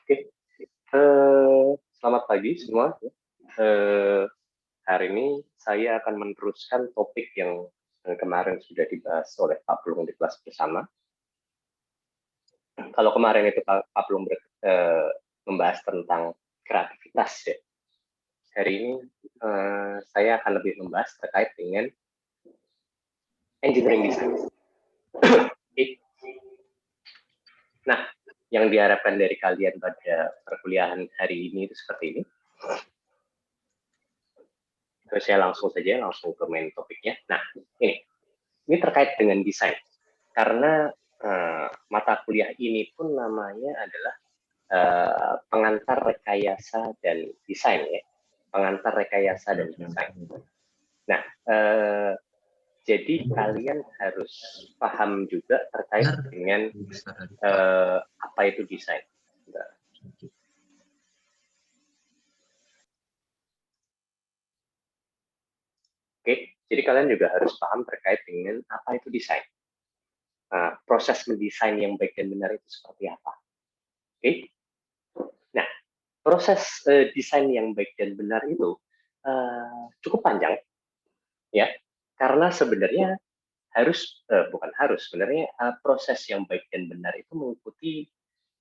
Oke, selamat pagi semua. Hari ini saya akan meneruskan topik yang kemarin sudah dibahas oleh Pak Plung di kelas bersama. Kalau kemarin itu Pak Plung membahas tentang kreativitas ya. Hari ini saya akan lebih membahas terkait dengan engineering design. Nah, yang diharapkan dari kalian pada perkuliahan hari ini itu seperti ini. Terus saya langsung ke main topiknya. Nah, ini terkait dengan desain. Karena mata kuliah ini pun namanya adalah pengantar rekayasa dan desain ya. Pengantar rekayasa dan desain. Nah, jadi kalian harus paham juga terkait dengan apa itu desain. Oke, jadi kalian juga harus paham terkait dengan apa itu desain. Proses mendesain yang baik dan benar itu seperti apa. Oke, nah proses desain yang baik dan benar itu cukup panjang, ya, karena sebenarnya sebenarnya proses yang baik dan benar itu mengikuti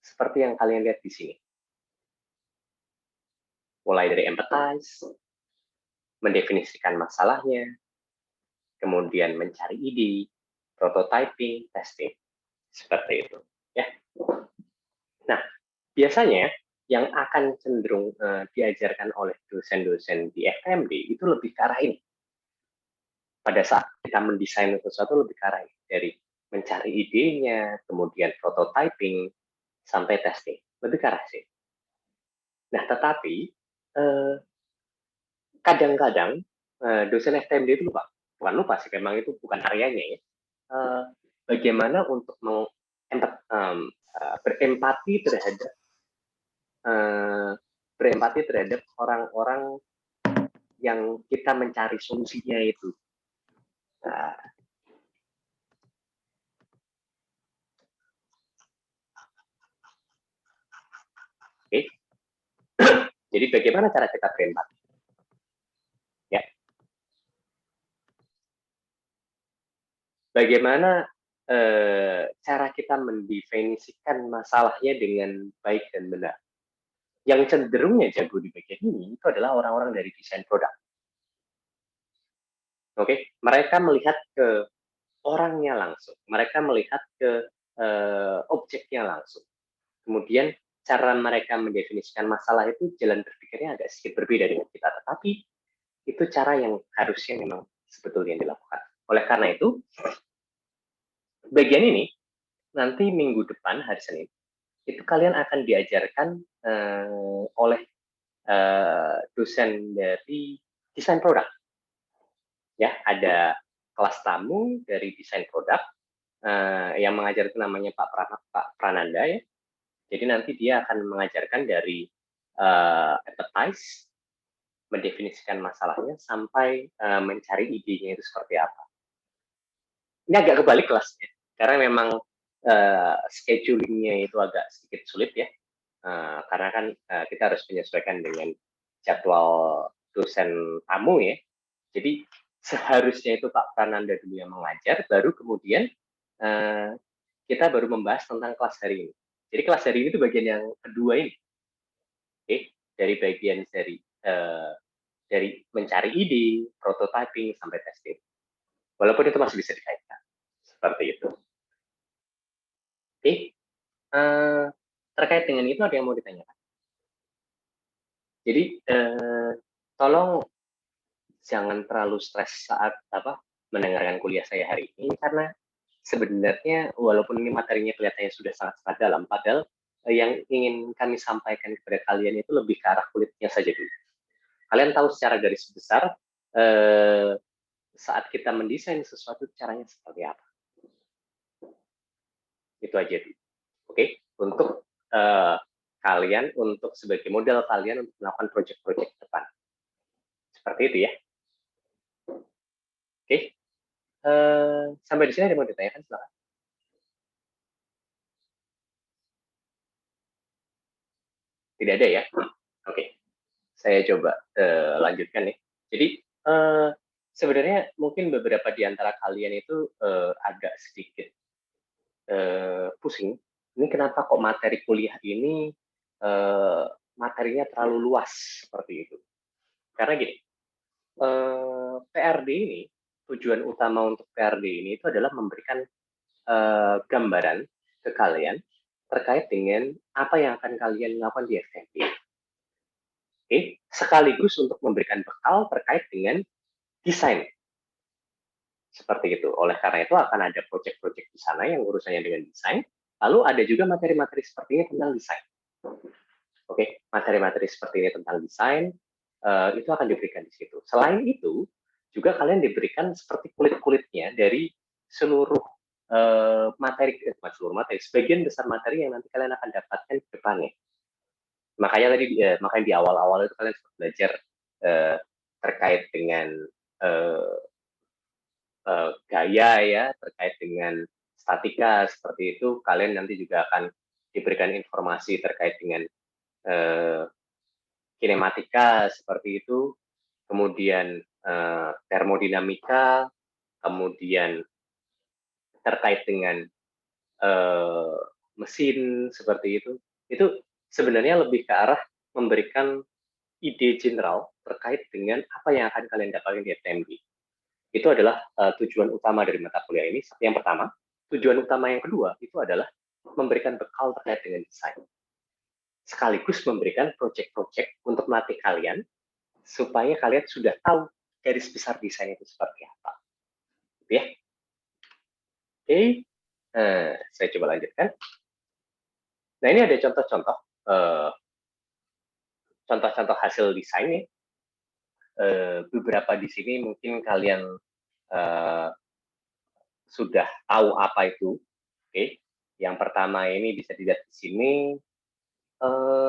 seperti yang kalian lihat di sini. Mulai dari empathize, mendefinisikan masalahnya, kemudian mencari ide, prototyping, testing, seperti itu. Ya. Nah, biasanya yang akan cenderung diajarkan oleh dosen-dosen di FMD itu lebih ke arah ini. Pada saat kita mendesain sesuatu lebih ke arah ini. Dari mencari idenya, kemudian prototyping, sampai testing. Lebih ke arah sini. Nah, tetapi kadang-kadang dosen FTMD itu lupa. Bukan lupa sih, memang itu bukan areanya ya. Bagaimana untuk berempati terhadap orang-orang yang kita mencari solusinya itu. Nah, oke. Jadi bagaimana cara kita berempati? Ya. Bagaimana cara kita mendefinisikan masalahnya dengan baik dan benar? Yang cenderungnya jago di bagian ini itu adalah orang-orang dari desain produk. Oke, mereka melihat ke orangnya langsung, mereka melihat ke objeknya langsung. Kemudian cara mereka mendefinisikan masalah itu jalan berpikirnya agak sedikit berbeda dengan kita, tetapi itu cara yang harusnya memang sebetulnya dilakukan. Oleh karena itu, bagian ini nanti minggu depan hari Senin itu kalian akan diajarkan oleh dosen dari desain produk. Ya, ada kelas tamu dari desain produk yang mengajar itu namanya Pak Prananda ya. Jadi nanti dia akan mengajarkan dari empathize, mendefinisikan masalahnya sampai mencari idenya itu seperti apa. Ini agak kebalik kelasnya, karena memang schedulingnya itu agak sedikit sulit ya, karena kan kita harus menyesuaikan dengan jadwal dosen tamu ya. Jadi seharusnya itu Pak Prananda dulu yang mengajar, baru kemudian kita baru membahas tentang kelas hari ini. Jadi kelas hari ini itu bagian yang kedua ini. Oke, dari bagian dari mencari ide, prototyping, sampai testing. Walaupun itu masih bisa dikaitkan. Seperti itu. Oke, terkait dengan itu ada yang mau ditanyakan? Jadi, tolong jangan terlalu stres saat mendengarkan kuliah saya hari ini, karena sebenarnya walaupun ini materinya kelihatannya sudah sangat dalam, padahal yang ingin kami sampaikan kepada kalian itu lebih ke arah kulitnya saja dulu. Kalian tahu secara garis besar saat kita mendesain sesuatu caranya seperti apa. Itu aja dulu. Oke, untuk kalian, untuk sebagai modal kalian untuk melakukan proyek-proyek depan. Seperti itu ya. Oke, sampai di sini ada yang mau ditanyakan, silakan. Tidak ada ya? Oke. Saya coba lanjutkan ya. Jadi sebenarnya mungkin beberapa di antara kalian itu agak sedikit pusing. Ini kenapa kok materi kuliah ini materinya terlalu luas seperti itu? Karena gini, PRD ini, tujuan utama untuk PRD ini itu adalah memberikan gambaran ke kalian terkait dengan apa yang akan kalian lakukan di FMP. Oke, sekaligus untuk memberikan bekal terkait dengan desain. Seperti itu. Oleh karena itu akan ada proyek-proyek di sana yang urusannya dengan desain, lalu ada juga materi-materi seperti ini tentang desain. Oke, materi-materi seperti ini tentang desain itu akan diberikan di situ. Selain itu, juga kalian diberikan seperti kulit-kulitnya dari seluruh materi, sebagian besar materi yang nanti kalian akan dapatkan ke depannya. Makanya tadi, makanya di awal-awal itu kalian belajar terkait dengan gaya ya, terkait dengan statika seperti itu, kalian nanti juga akan diberikan informasi terkait dengan kinematika seperti itu, kemudian termodinamika, kemudian terkait dengan mesin seperti itu sebenarnya lebih ke arah memberikan ide general terkait dengan apa yang akan kalian dapatkan di FTMB. Itu adalah tujuan utama dari mata kuliah ini. Yang pertama, tujuan utama yang kedua itu adalah memberikan bekal terkait dengan desain. Sekaligus memberikan proyek-proyek untuk melatih kalian supaya kalian sudah tahu garis besar desain itu seperti apa. Ya. Oke, saya coba lanjutkan. Nah, ini ada contoh-contoh contoh-contoh hasil desain nih. Beberapa di sini mungkin kalian sudah tahu apa itu. Oke. Yang pertama ini bisa dilihat di sini.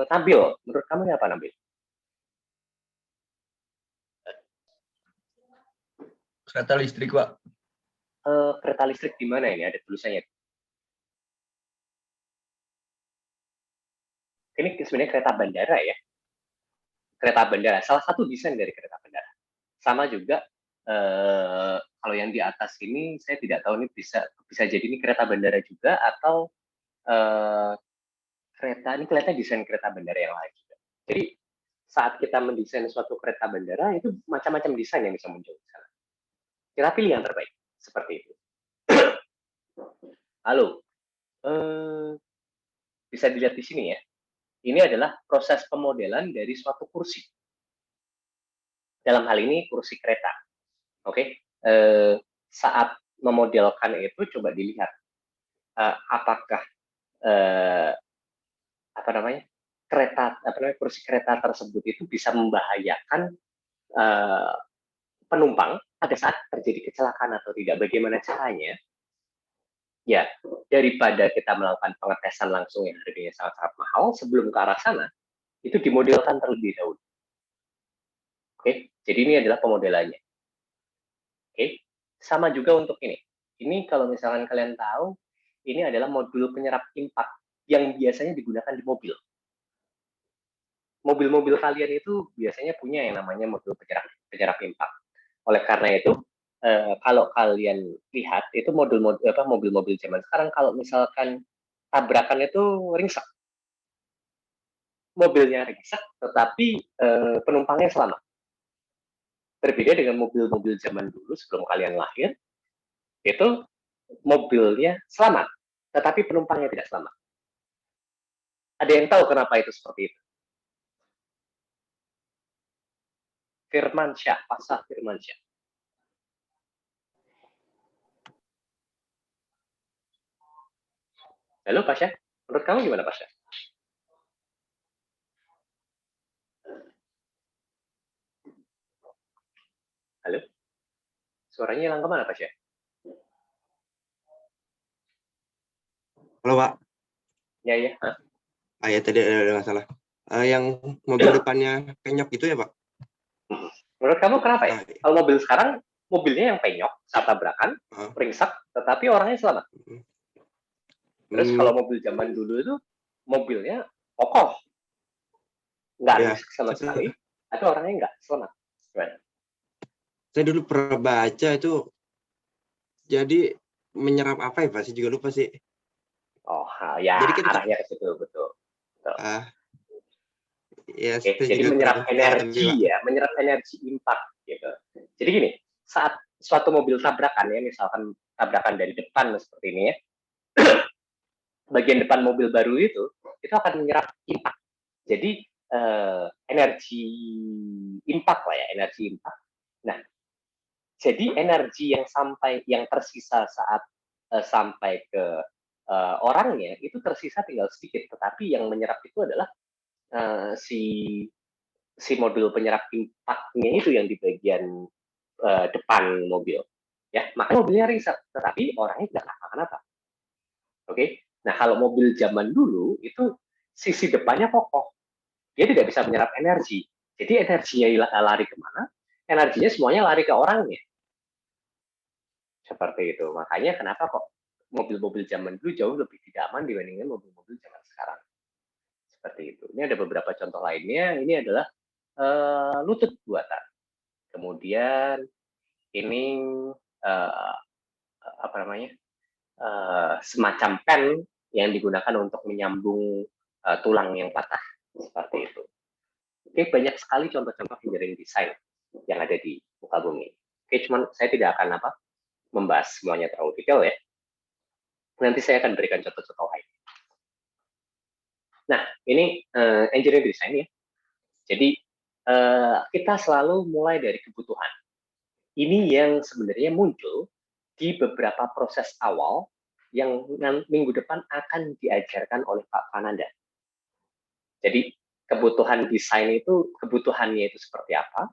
Nabil, menurut kamu ini apa, Nabil? Kereta listrik, Pak. Kereta listrik di mana ini? Ada tulisannya. Ini sebenarnya kereta bandara ya. Kereta bandara, salah satu desain dari kereta bandara. Sama juga kalau yang di atas ini saya tidak tahu ini bisa jadi ini kereta bandara juga atau kereta ini kelihatan desain kereta bandara yang lain juga. Jadi saat kita mendesain suatu kereta bandara itu macam-macam desain yang bisa muncul di sana. Kita pilih yang terbaik seperti itu. Lalu bisa dilihat di sini ya. Ini adalah proses pemodelan dari suatu kursi. Dalam hal ini kursi kereta. Oke. Saat memodelkan itu coba dilihat apakah kursi kereta tersebut itu bisa membahayakan penumpang pada saat terjadi kecelakaan atau tidak. Bagaimana caranya? Ya, daripada kita melakukan pengetesan langsung yang harganya sangat-sangat mahal, sebelum ke arah sana, itu dimodelkan terlebih dahulu. Oke, jadi ini adalah pemodelannya. Oke, sama juga untuk ini. Ini kalau misalkan kalian tahu, ini adalah modul penyerap impak yang biasanya digunakan di mobil. Mobil-mobil kalian itu biasanya punya yang namanya modul penyerap impak. Oleh karena itu, kalau kalian lihat itu mobil-mobil zaman sekarang kalau misalkan tabrakan itu ringsek, mobilnya ringsek tetapi penumpangnya selamat. Berbeda dengan mobil-mobil zaman dulu sebelum kalian lahir, itu mobilnya selamat tetapi penumpangnya tidak selamat. Ada yang tahu kenapa itu seperti itu? Firmansyah, Pasha Firmansyah. Halo Pasha, menurut kamu gimana Pasha? Halo? Suaranya hilang kemana Pasha? Halo Pak. Ya. Ya tadi ada masalah. Yang mobil depannya penyok itu ya Pak? Menurut kamu kenapa ya? Kalau mobil sekarang, mobilnya yang penyok saat tabrakan, ringsek, tetapi orangnya selamat. Terus kalau mobil zaman dulu itu, mobilnya kokoh. nggak Ya, rusak sama sekali, atau orangnya nggak selamat. Gimana? saya dulu pernah baca itu, jadi menyerap apa ya Pak? Saya juga lupa sih. Oh, ya Jadi kan, arahnya ke situ, betul. ya Oke, saya jadi juga menyerap kurang tahu tapi Pak. energi ya, menyerap energi impact gitu. Jadi gini, saat suatu mobil tabrakan ya, misalkan tabrakan dari depan seperti ini ya, bagian depan mobil baru itu akan menyerap impact. Jadi energi impact lah ya, energi impact. Nah, jadi energi yang tersisa saat sampai ke orangnya itu tersisa tinggal sedikit, tetapi yang menyerap itu adalah si modul penyerap impactnya itu yang di bagian depan mobil. Ya, maka mobilnya riset, tetapi orangnya tidak kenapa-kenapa. Oke, nah kalau mobil zaman dulu itu sisi depannya kokoh, dia tidak bisa menyerap energi. Jadi energinya lari kemana? Energinya semuanya lari ke orangnya. Seperti itu. Makanya kenapa kok mobil-mobil zaman dulu jauh lebih tidak aman dibandingkan mobil-mobil zaman sekarang. Seperti itu. Ini ada beberapa contoh lainnya. Ini adalah lutut buatan. Kemudian ini apa namanya? Semacam pen yang digunakan untuk menyambung tulang yang patah. Seperti itu. Oke, banyak sekali contoh-contoh engineering design yang ada di muka bumi. Oke, cuman saya tidak akan membahas semuanya terlalu detail ya. Nanti saya akan berikan contoh-contoh lain. Nah, ini engineering design ya. Jadi kita selalu mulai dari kebutuhan. Ini yang sebenarnya muncul di beberapa proses awal yang minggu depan akan diajarkan oleh Pak Pananda. Jadi kebutuhan desain itu, kebutuhannya itu seperti apa,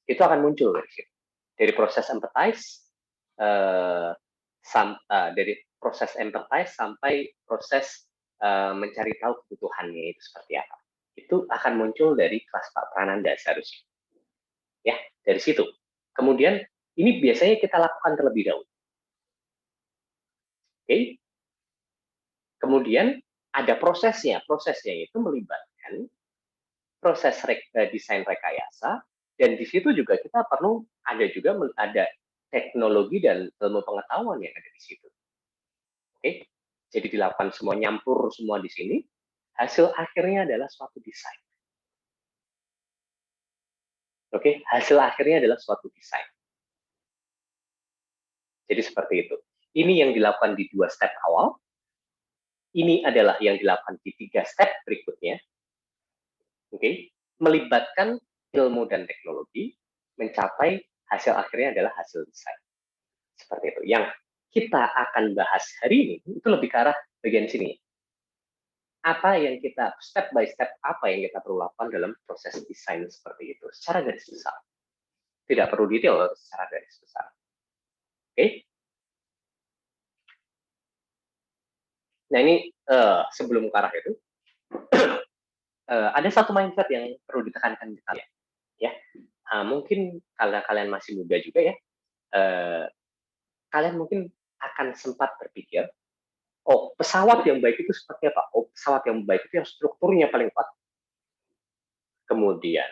itu akan muncul dari situ. Dari proses empathize, dari proses empathize sampai proses mencari tahu kebutuhannya itu seperti apa. Itu akan muncul dari kelas Pak Prananda seharusnya. Ya, dari situ. Kemudian ini biasanya kita lakukan terlebih dahulu. Oke. Kemudian ada prosesnya. Prosesnya itu melibatkan proses desain rekayasa, dan di situ juga kita perlu ada teknologi dan ilmu pengetahuan yang ada di situ. Oke, jadi dilakukan semua, nyampur semua di sini. Hasil akhirnya adalah suatu desain. Oke, hasil akhirnya adalah suatu desain. Jadi seperti itu. Ini yang dilakukan di 2 step awal. Ini adalah yang dilakukan di 3 step berikutnya. Oke, melibatkan ilmu dan teknologi, mencapai hasil akhirnya adalah hasil desain. Seperti itu. Yang kita akan bahas hari ini itu lebih ke arah bagian sini. Apa yang kita step by step, apa yang kita perlu lakukan dalam proses desain seperti itu secara garis besar. Tidak perlu detail secara garis besar. Oke. Nah ini sebelum ke arah itu ada satu mindset yang perlu ditekankan di kalian. Ya, mungkin kalau kalian masih muda juga ya, kalian mungkin akan sempat berpikir, oh pesawat yang baik itu seperti apa? Oh pesawat yang baik itu yang strukturnya paling kuat, kemudian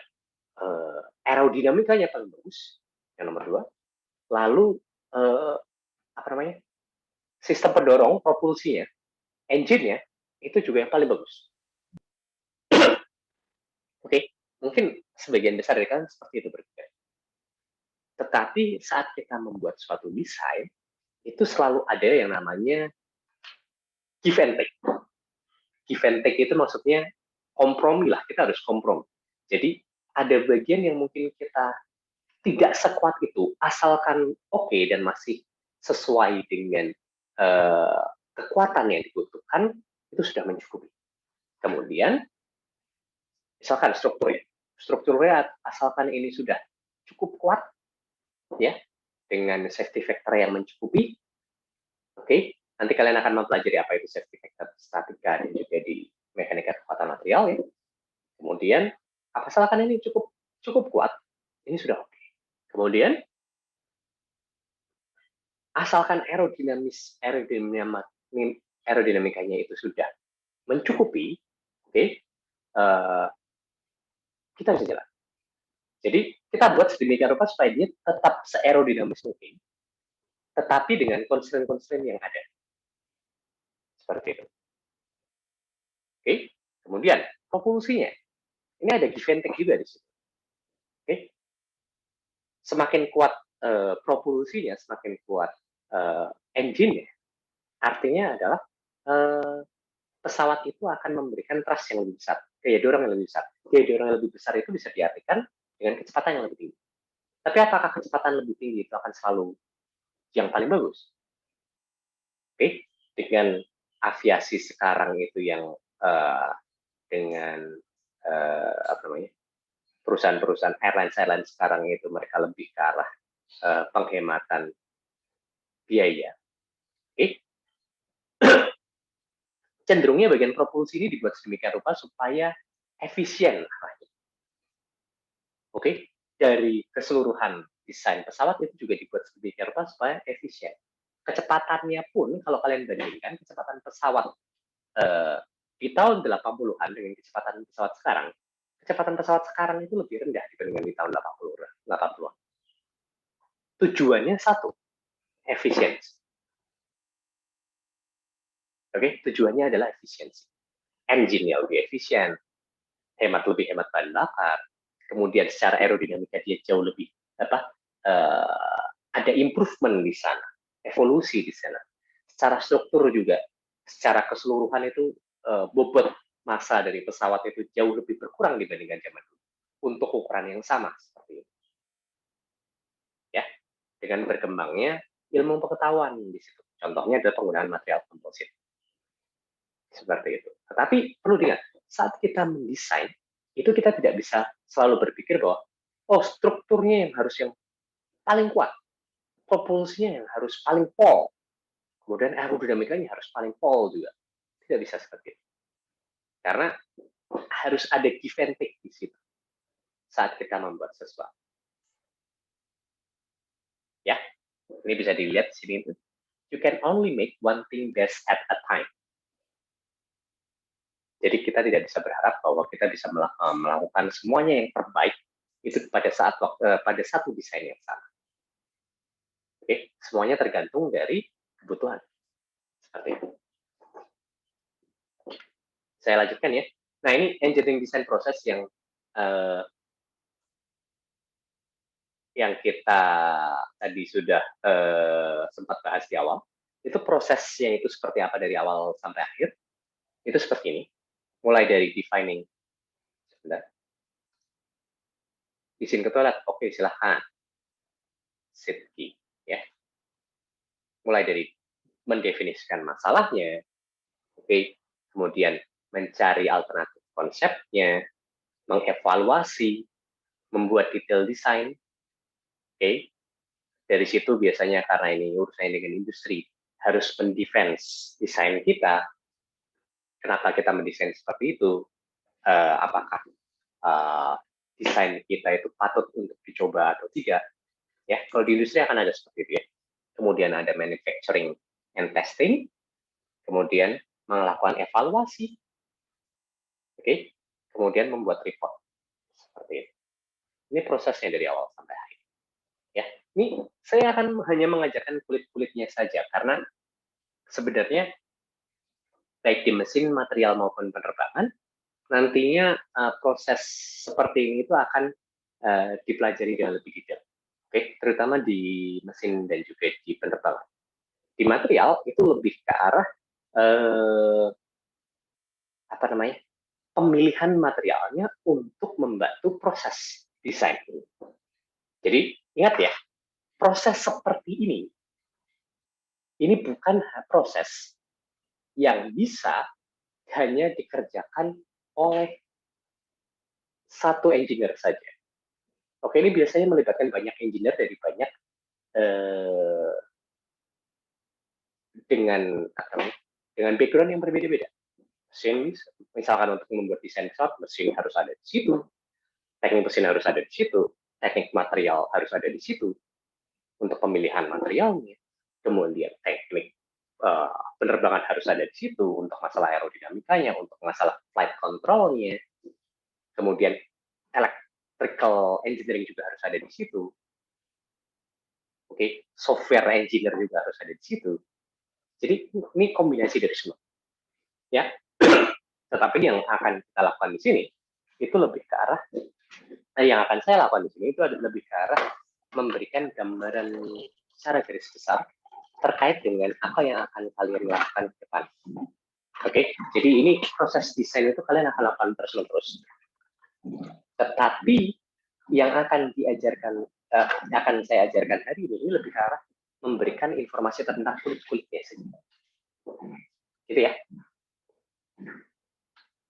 aerodinamikanya paling bagus, yang nomor 2, lalu apa namanya, sistem pendorong propulsinya, engine-nya itu juga yang paling bagus. Oke, mungkin sebagian besar dari kalian seperti itu berpikir. Tetapi saat kita membuat suatu desain, itu selalu ada yang namanya give and take. Give and take itu maksudnya kompromi lah, kita harus kompromi. Jadi ada bagian yang mungkin kita tidak sekuat itu, asalkan oke dan masih sesuai dengan kekuatan yang dibutuhkan, itu sudah mencukupi. Kemudian, misalkan strukturnya asalkan ini sudah cukup kuat, ya, dengan safety factor yang mencukupi, oke, nanti kalian akan mempelajari apa itu safety factor statika dan juga di mekanika kekuatan material ya. Kemudian, asalkan ini cukup kuat, ini sudah oke. Kemudian, asalkan aerodinamikanya itu sudah mencukupi, oke, kita bisa jalan. Jadi kita buat sedemikian rupa supaya dia tetap se-aerodinamis mungkin, tetapi dengan constraint-constraint yang ada. Seperti itu. Oke, kemudian propulsinya. Ini ada give and take juga di situ. Oke, semakin kuat propulsinya, semakin kuat engine-nya, artinya adalah pesawat itu akan memberikan thrust yang lebih besar, gaya dorong yang lebih besar. Gaya dorong yang lebih besar itu bisa diartikan dengan kecepatan yang lebih tinggi. Tapi apakah kecepatan lebih tinggi itu akan selalu yang paling bagus? Oke, dengan aviasi sekarang itu yang dengan apa namanya, perusahaan-perusahaan airline sekarang itu mereka lebih ke arah penghematan biaya. Oke, cenderungnya bagian propulsi ini dibuat sedemikian rupa supaya efisien. Oke, dari keseluruhan desain pesawat itu juga dibuat sedemikian rupa supaya efisien. Kecepatannya pun kalau kalian bandingkan kecepatan pesawat di tahun 80-an dengan kecepatan pesawat sekarang itu lebih rendah dibandingkan di tahun 80-an. Tujuannya satu, efisiensi. Oke, tujuannya adalah efisiensi. Engine-nya lebih efisien, lebih hemat bahan bakar, kemudian secara aerodinamika dia jauh lebih ada improvement di sana, evolusi di sana. Secara struktur juga, secara keseluruhan itu bobot massa dari pesawat itu jauh lebih berkurang dibandingkan zaman dulu untuk ukuran yang sama seperti itu. Ya, dengan berkembangnya ilmu pengetahuan di situ. Contohnya adalah penggunaan material komposit. Seperti itu. Tetapi perlu diingat, saat kita mendesain, itu kita tidak bisa selalu berpikir bahwa, oh strukturnya yang harus yang paling kuat, propulsinya yang harus paling pol, kemudian aerodinamikanya harus paling pol juga. Tidak bisa seperti itu. Karena harus ada give and take di situ saat kita membuat sesuatu. Ya, ini bisa dilihat di sini. You can only make one thing best at a time. Jadi kita tidak bisa berharap bahwa kita bisa melakukan semuanya yang terbaik itu pada satu desain yang sama. Oke, semuanya tergantung dari kebutuhan. Seperti itu. Saya lanjutkan ya. Nah, ini engineering design proses yang kita tadi sudah sempat bahas di awal. Itu prosesnya itu seperti apa dari awal sampai akhir. Itu seperti ini. Mulai dari defining. Sebentar. Izin ke toilet, oke silahkan. Sit key, ya. Mulai dari mendefinisikan masalahnya, oke, kemudian mencari alternatif konsepnya, mengevaluasi, membuat detail desain, oke. Dari situ biasanya karena ini urusannya dengan industri, harus mendefense desain kita. Kenapa kita mendesain seperti itu? Apakah desain kita itu patut untuk dicoba atau tidak? Ya, kalau di industri akan ada seperti itu ya. Kemudian ada manufacturing and testing, kemudian melakukan evaluasi, oke, kemudian membuat report seperti itu. Ini prosesnya dari awal sampai akhir. Ya, ini saya akan hanya mengajarkan kulit-kulitnya saja karena sebenarnya baik di mesin, material maupun penerbangan nantinya proses seperti ini itu akan dipelajari dengan lebih detail. Oke, terutama di mesin dan juga di penerbangan. Di material itu lebih ke arah pemilihan materialnya untuk membantu proses desain ini. Jadi ingat ya, proses seperti ini bukan proses yang bisa hanya dikerjakan oleh satu engineer saja. Oke, ini biasanya melibatkan banyak engineer dari banyak dengan background yang berbeda-beda. Mesin, misalkan untuk membuat desain pesawat, mesin harus ada di situ, teknik mesin harus ada di situ, teknik material harus ada di situ untuk pemilihan materialnya, kemudian teknik penerbangan harus ada di situ untuk masalah aerodinamikanya, untuk masalah flight controlnya, kemudian electrical engineering juga harus ada di situ. Oke, software engineer juga harus ada di situ. Jadi ini kombinasi dari semua. Ya. Tetapi yang akan kita lakukan di sini itu lebih ke arah yang akan saya lakukan di sini itu adalah lebih ke arah memberikan gambaran secara garis besar terkait dengan apa yang akan kalian lakukan ke depan. Oke, jadi ini proses desain itu kalian akan lakukan terus-menerus. Tetapi yang akan diajarkan, akan saya ajarkan hari ini lebih ke arah memberikan informasi tentang kulit-kulitnya saja. Gitu ya.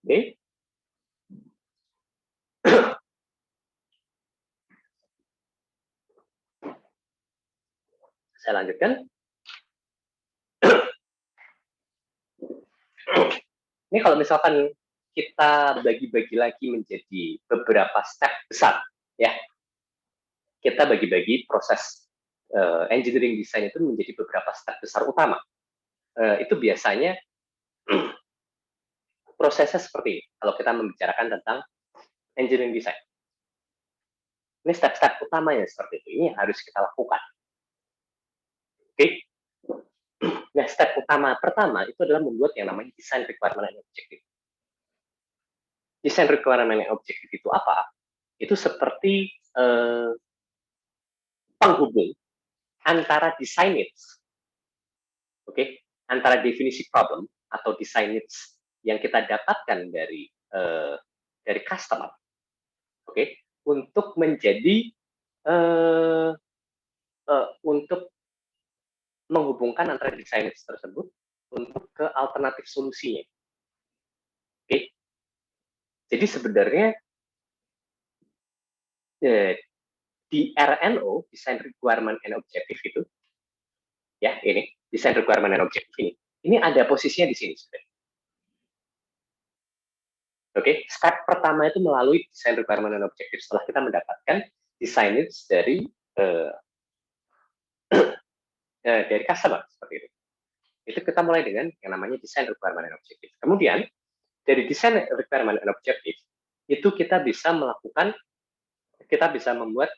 Oke. Saya lanjutkan. Ini kalau misalkan kita bagi-bagi lagi menjadi beberapa step besar, ya. Kita bagi-bagi proses engineering design itu menjadi beberapa step besar utama. Itu biasanya prosesnya seperti ini. Kalau kita membicarakan tentang engineering design, ini step-step utamanya seperti itu. Ini yang harus kita lakukan. Oke. Nah, step utama pertama itu adalah membuat yang namanya design requirement and objective. Design requirement and objective itu apa? Itu seperti penghubung antara design needs, oke, antara definisi problem atau design needs yang kita dapatkan dari customer, oke, untuk menjadi untuk menghubungkan antara design needs tersebut untuk ke alternatif solusinya. Oke. Jadi sebenarnya di RNO, Design Requirement and Objective itu, ya ini, Design Requirement and Objective ini ada posisinya di sini sebenarnya. Oke, step pertama itu melalui Design Requirement and Objective setelah kita mendapatkan design needs dari customer seperti itu. Itu kita mulai dengan yang namanya Design Requirement and Objective. Kemudian dari Design Requirement and Objective itu kita bisa membuat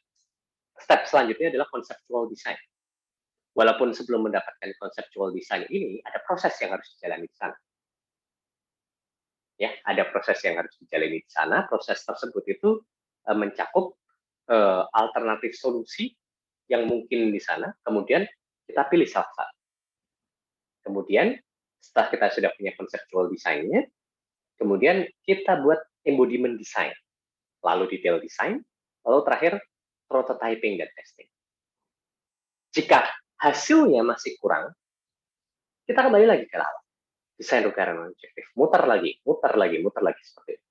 step selanjutnya adalah Conceptual Design. Walaupun sebelum mendapatkan Conceptual Design ini ada proses yang harus dijalani di sana. Ya, ada proses yang harus dijalani di sana. Proses tersebut itu mencakup alternatif solusi yang mungkin di sana. Kemudian kita pilih salah satu. Kemudian setelah kita sudah punya conceptual design-nya, kemudian kita buat embodiment design, lalu detail design, lalu terakhir prototyping dan testing. Jika hasilnya masih kurang, kita kembali lagi ke awal. Design requirement objective, muter lagi seperti itu.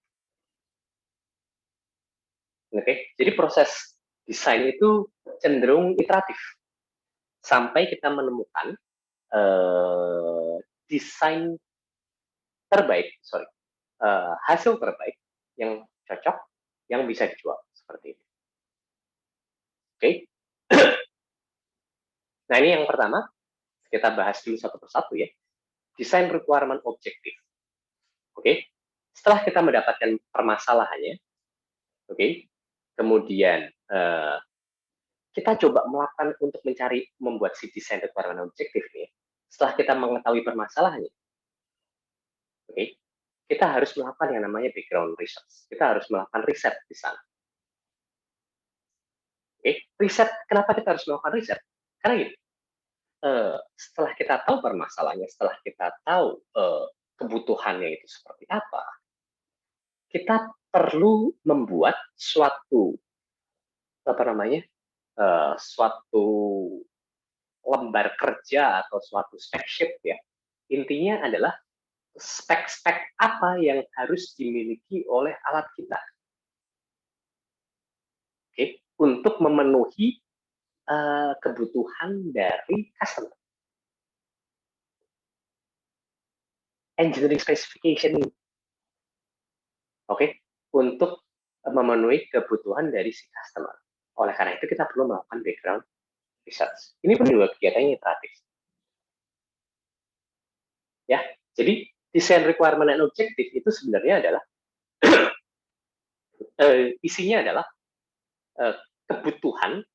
Oke, jadi proses desain itu cenderung iteratif sampai kita menemukan desain terbaik, hasil terbaik yang cocok, yang bisa dijual seperti itu. Oke. Nah, ini yang pertama, kita bahas dulu satu persatu ya. Design requirement objective. Oke. Setelah kita mendapatkan permasalahannya, oke, kemudian kita coba melakukan untuk membuat si design requirement objective ini. Setelah kita mengetahui permasalahannya, oke, kita harus melakukan yang namanya background research. Kita harus melakukan riset di sana. Oke, riset. Kenapa kita harus melakukan riset? Karena gini, setelah kita tahu permasalahannya, setelah kita tahu kebutuhannya itu seperti apa, kita perlu membuat suatu lembar kerja atau suatu spec sheet ya. Intinya adalah spek-spek apa yang harus dimiliki oleh alat kita. Oke, untuk memenuhi kebutuhan dari customer. Engineering specification ini. Oke, untuk memenuhi kebutuhan dari si customer. Oleh karena itu kita perlu melakukan background research. Ini pun juga kegiatannya iteratif. Ya, jadi design requirement and objective itu sebenarnya adalah isinya adalah kebutuhan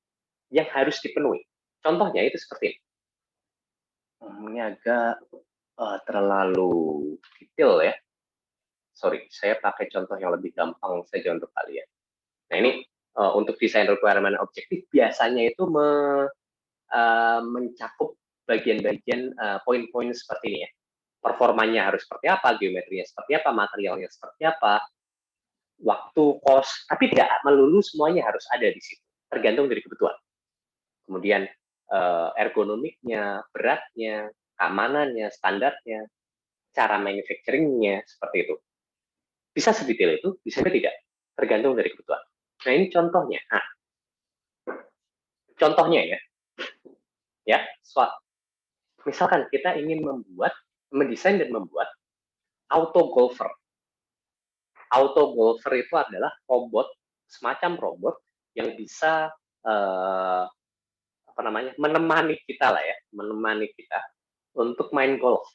yang harus dipenuhi. Contohnya itu seperti ini. Ini agak terlalu detail ya. Sorry, saya pakai contoh yang lebih gampang saja untuk kalian. Nah ini untuk desain requirement objektif biasanya itu mencakup bagian-bagian poin-poin seperti ini ya. Performanya harus seperti apa, geometrinya seperti apa, materialnya seperti apa, waktu, cost, tapi tidak melulu semuanya harus ada di situ. Tergantung dari kebutuhan. Kemudian ergonomiknya, beratnya, keamanannya, standarnya, cara manufacturing-nya, seperti itu. Bisa sedetail itu, bisa tidak. Tergantung dari kebutuhan. Nah, ini contohnya. Nah, contohnya ya. Ya, misalkan kita ingin mendesain dan membuat auto golfer. Auto golfer itu adalah robot, semacam robot yang bisa menemani kita lah ya, menemani kita untuk main golf.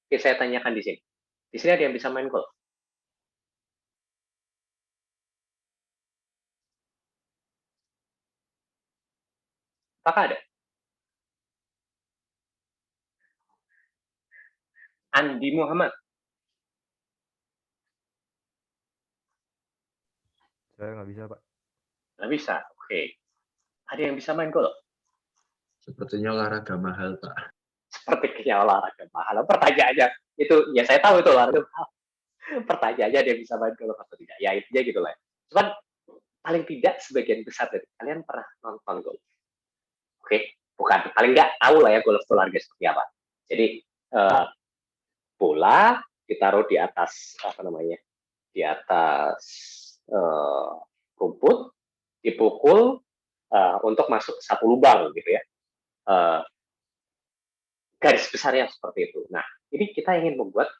Oke, saya tanyakan di sini. Di sini ada yang bisa main golf? Apakah ada? Andi Muhammad. Saya nggak bisa, Pak. Nggak bisa, oke. Ada yang bisa main golf? Sepertinya olahraga mahal, Pak. Sepertinya olahraga mahal. Pertanyaannya, itu, ya saya tahu itu olahraga mahal. Pertanyaannya dia bisa main golf atau tidak. Ya, intinya gitu lah. Cuman, paling tidak sebagian besar dari kalian pernah nonton golf. Oke, bukan. Paling nggak tahu lah ya golf itu olahraga seperti apa. Jadi, bola ditaruh di atas, di atas rumput, dipukul untuk masuk ke satu lubang gitu ya. Garis besarnya seperti itu. Nah, ini kita ingin membuat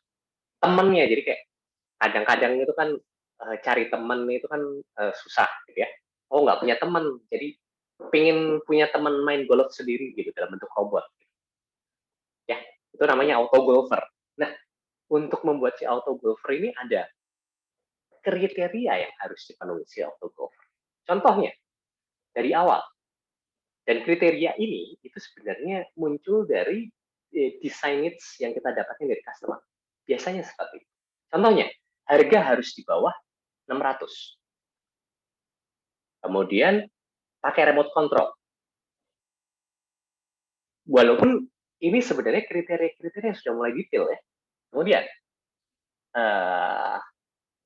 temennya, jadi kayak kadang-kadang itu kan cari temen itu kan susah gitu ya. Oh, nggak punya temen, jadi pengen punya teman main golf sendiri gitu dalam bentuk robot. Ya, itu namanya auto golfer. Nah, untuk membuat si auto golfer ini ada kriteria yang harus dipenuhi si auto golfer. Contohnya, dari awal. Dan kriteria ini itu sebenarnya muncul dari design needs yang kita dapatkan dari customer. Biasanya seperti itu. Contohnya, harga harus di bawah 600. Kemudian pakai remote control. Walaupun ini sebenarnya kriteria-kriteria yang sudah mulai detail ya. Kemudian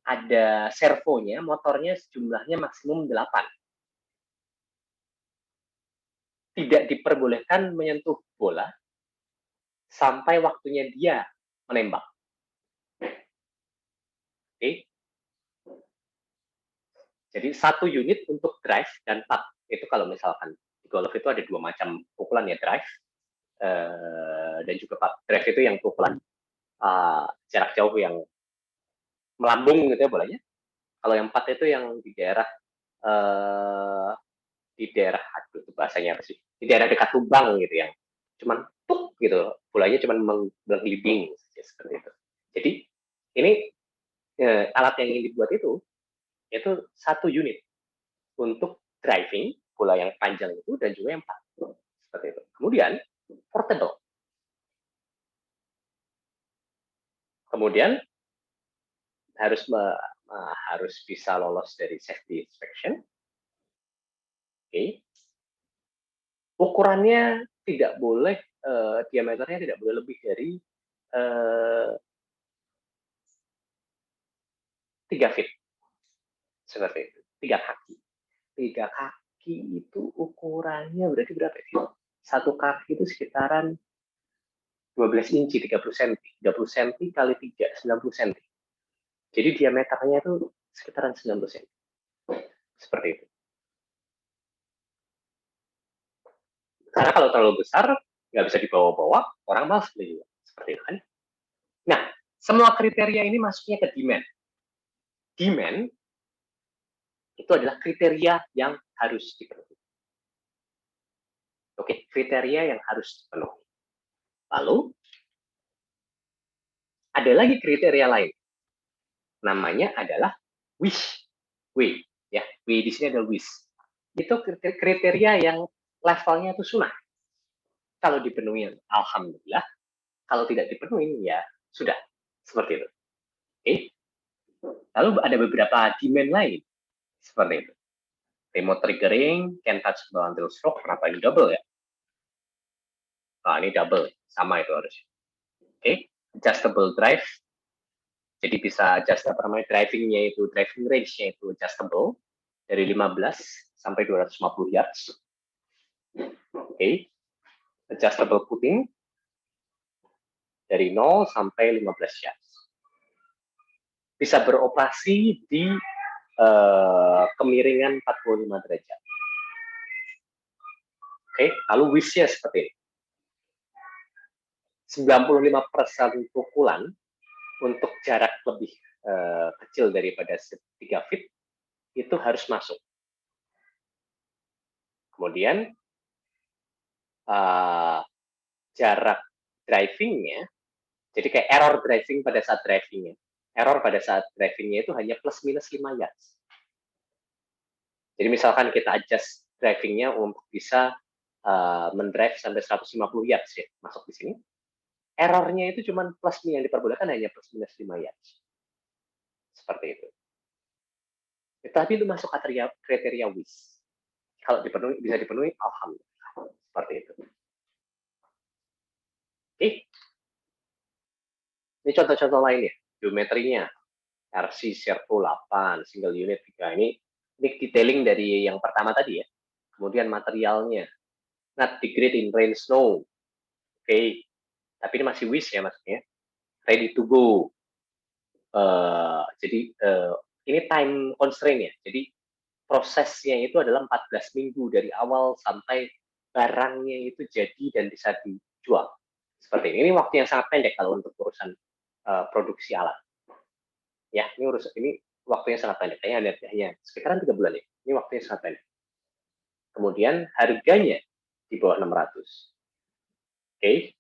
ada servonya, motornya jumlahnya maksimum 8. Tidak diperbolehkan menyentuh bola sampai waktunya dia menembak. Oke. Jadi satu unit untuk drive dan putt. Itu kalau misalkan di golf itu ada 2 macam pukulan ya, drive dan juga putt. Drive itu yang pukulan jarak jauh yang melambung gitu ya bolanya. Kalau yang putt itu yang di daerah aduh itu bahasanya apa sih? Di daerah dekat lubang gitu yang cuman tuk gitu, bolanya cuman menggelinding seperti itu. Jadi ini alat yang ingin dibuat itu satu unit untuk driving bola yang panjang itu dan juga yang putt seperti itu. Kemudian portable. Kemudian harus bisa lolos dari safety inspection. Oke. Ukurannya tidak boleh diameternya tidak boleh lebih dari 3 feet. Seperti itu. 3 kaki. 3 kaki itu ukurannya berarti berapa ya? Satu kaki itu sekitaran 12 inci, 30 cm. 30 cm kali 3, 90 cm. Jadi diameternya itu sekitaran 90 cm. Seperti itu. Karena kalau terlalu besar, nggak bisa dibawa-bawa, orang malas beli juga. Seperti itu kan. Nah, semua kriteria ini masuknya ke demand. Demand itu adalah kriteria yang harus dipenuhi. Oke, kriteria yang harus dipenuhi. Lalu, ada lagi kriteria lain. namanya adalah wish. W, ya, W di sini adalah wish. Itu kriteria yang levelnya itu sunnah. Kalau dipenuhi, alhamdulillah. Kalau tidak dipenuhi, ya sudah. Seperti itu. Oke. Lalu ada beberapa demand lain. Seperti itu. Remote triggering, can touch until stroke. Kenapa ini double ya? Nah, ini double. Sama itu harusnya. Oke. Adjustable drive. Jadi bisa adjust apa namanya, driving range-nya itu adjustable dari 15 sampai 250 yards. Oke. Adjustable footing dari 0 sampai 15 yards. Bisa beroperasi di kemiringan 45 derajat. Oke, lalu wish-nya seperti ini. 95% pukulan untuk jarak lebih kecil daripada 3 feet itu harus masuk. Kemudian jarak drivingnya, jadi kayak error driving pada saat drivingnya. Error pada saat drivingnya itu hanya plus minus 5 yards. Jadi misalkan kita adjust drivingnya untuk bisa mendrive sampai 150 yards ya, masuk di sini. Errornya itu cuma plus yang diperbolehkan hanya plus minus 5 yards. Seperti itu. Tapi itu masuk kriteria WIS. Kalau dipenuhi, bisa dipenuhi, alhamdulillah. Seperti itu. Oke. Ini contoh-contoh lainnya. Geometrinya. RC Servo 8, single unit 3. Ini detailing dari yang pertama tadi ya. Kemudian materialnya. Not degrade in rain snow. Oke. Tapi ini masih WIS ya maksudnya. Ready to go. Jadi ini time constraint ya. Jadi prosesnya itu adalah 14 minggu dari awal sampai barangnya itu jadi dan bisa dijual. Seperti ini. Ini waktu yang sangat pendek kalau untuk urusan produksi alat. Ya, ini waktunya sangat pendek. Hanya sekitar 3 bulan ya. Ini waktunya sangat pendek. Kemudian harganya di bawah 600. Oke.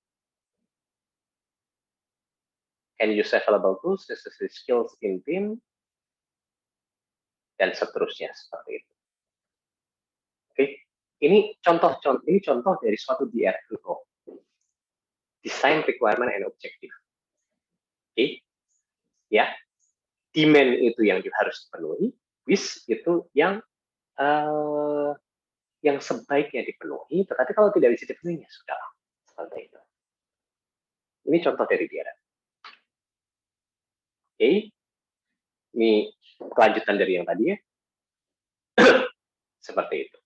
Can use available tools, necessary skills in team, dan seterusnya seperti itu. Oke. Ini contoh dari suatu DRNO. Design Requirement and Objective. Oke. Ya. Demand itu yang harus dipenuhi, wish itu yang sebaiknya dipenuhi, tetapi kalau tidak bisa dipenuhi, ya sudah. Seperti itu. Ini contoh dari DRN. Oke. Ini kelanjutan dari yang tadi ya. Seperti itu.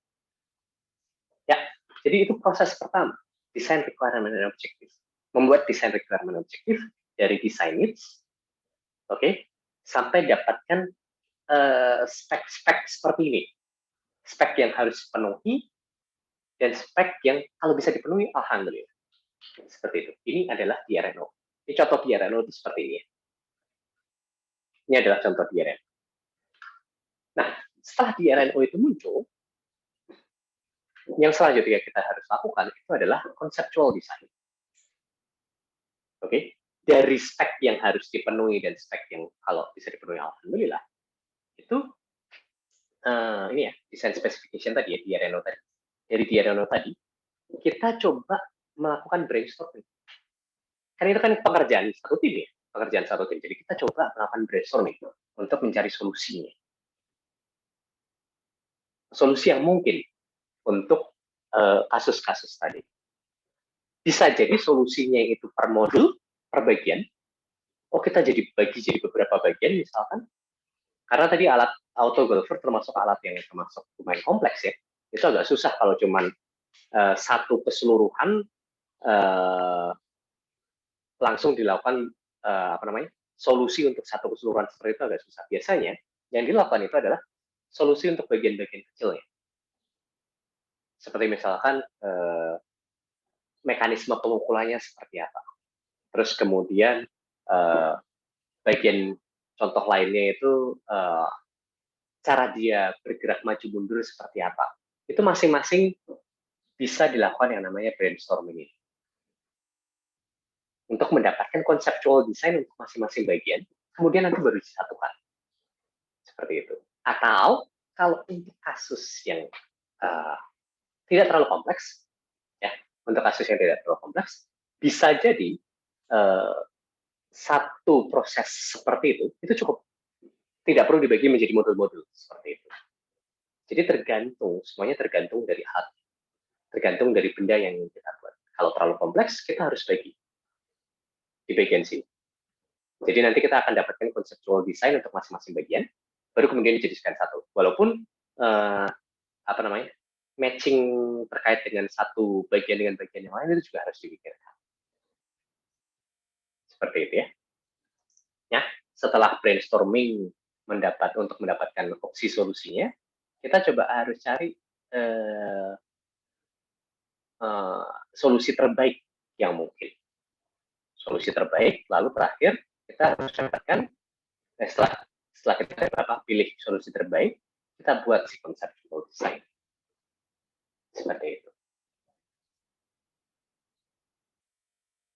Ya, jadi itu proses pertama. Design Requirement and Objective. Membuat Design Requirement and Objective dari Design Needs, oke, sampai dapatkan spek-spek seperti ini. Spek yang harus dipenuhi, dan spek yang kalau bisa dipenuhi, alhamdulillah. Seperti itu. Ini adalah DRNO. Ini contoh DRNO itu seperti ini. Ini adalah contoh DRNO. Nah, setelah DRNO itu muncul, yang selanjutnya kita harus lakukan itu adalah conceptual design. Oke, dari spek yang harus dipenuhi dan spek yang kalau bisa dipenuhi, alhamdulillah, itu ini ya, design specification tadi ya, DRNO tadi. Dari DRNO tadi, kita coba melakukan brainstorming. Kan itu kan pekerjaan satu tim ya, pekerjaan satu tim. Jadi kita coba melakukan brainstorming untuk mencari solusinya. Solusi yang mungkin untuk kasus-kasus tadi. Bisa jadi solusinya itu per modul, per bagian. Oh, kita jadi bagi jadi beberapa bagian misalkan. Karena tadi alat autographer termasuk alat yang termasuk lumayan kompleks ya. Itu agak susah kalau cuman satu keseluruhan langsung dilakukan solusi untuk satu keseluruhan seperti itu agak susah. Biasanya yang dilakukan itu adalah solusi untuk bagian-bagian kecilnya. Seperti misalkan mekanisme pengukulannya seperti apa. Terus kemudian bagian contoh lainnya itu cara dia bergerak maju mundur seperti apa. Itu masing-masing bisa dilakukan yang namanya brainstorming ini. Untuk mendapatkan conceptual design untuk masing-masing bagian, kemudian nanti baru disatukan. Seperti itu. Atau kalau untuk kasus yang tidak terlalu kompleks, ya, untuk kasus yang tidak terlalu kompleks, bisa jadi satu proses seperti itu cukup. Tidak perlu dibagi menjadi modul-modul seperti itu. Jadi semuanya tergantung dari hal, tergantung dari benda yang ingin kita buat. Kalau terlalu kompleks, kita harus bagi di bagian sini. Jadi nanti kita akan dapatkan conceptual design untuk masing-masing bagian, baru kemudian dijadikan satu. Walaupun matching terkait dengan satu bagian dengan bagian yang lain itu juga harus dipikirkan. Seperti itu ya. Ya, setelah brainstorming untuk mendapatkan opsi solusinya, kita coba harus cari solusi terbaik yang mungkin. Solusi terbaik, lalu terakhir kita harus dapatkan setelah kita pilih solusi terbaik, kita buat si conceptual design. Seperti itu.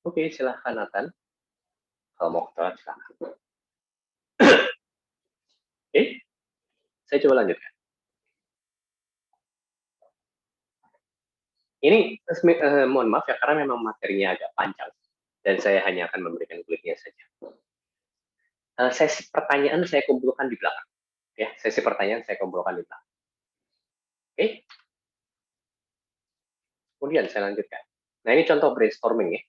Oke, silahkan Nathan. Kalau mau ketawa, silahkan. Oke, saya coba lanjutkan. Ini mohon maaf ya, karena memang materinya agak panjang dan saya hanya akan memberikan kulitnya saja. Sesi pertanyaan saya kumpulkan di belakang. Ya, sesi pertanyaan saya kumpulkan di belakang. Oke. Kemudian saya lanjutkan. Nah, ini contoh brainstorming ya.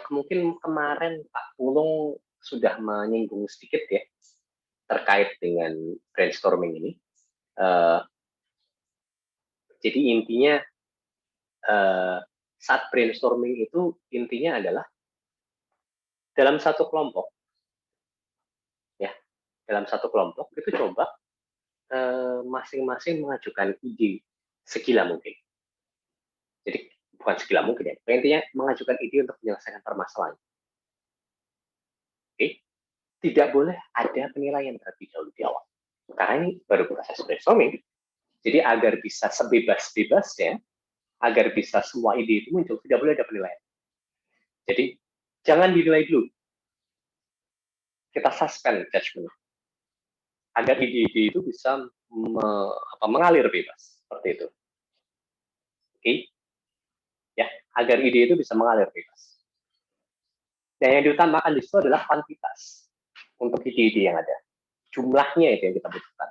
Mungkin kemarin Pak Pulung sudah menyinggung sedikit ya terkait dengan brainstorming ini. Jadi intinya saat brainstorming itu intinya adalah dalam satu kelompok, ya, dalam satu kelompok itu coba masing-masing mengajukan ide segila mungkin. Jadi bukan segila mungkin ya, intinya mengajukan ide untuk menyelesaikan permasalahan. Oke, tidak boleh ada penilaian terlebih dahulu di awal, karena ini baru proses brainstorming. Jadi agar bisa sebebas-bebasnya, agar bisa semua ide itu muncul, tidak boleh ada penilaian. Jadi jangan dinilai dulu. Kita suspend judgment. Agar ide-ide itu bisa mengalir bebas. Seperti itu. Oke? Ya, agar ide itu bisa mengalir bebas. Dan yang diutamakan di situ adalah kuantitas untuk ide-ide yang ada. Jumlahnya itu yang kita butuhkan.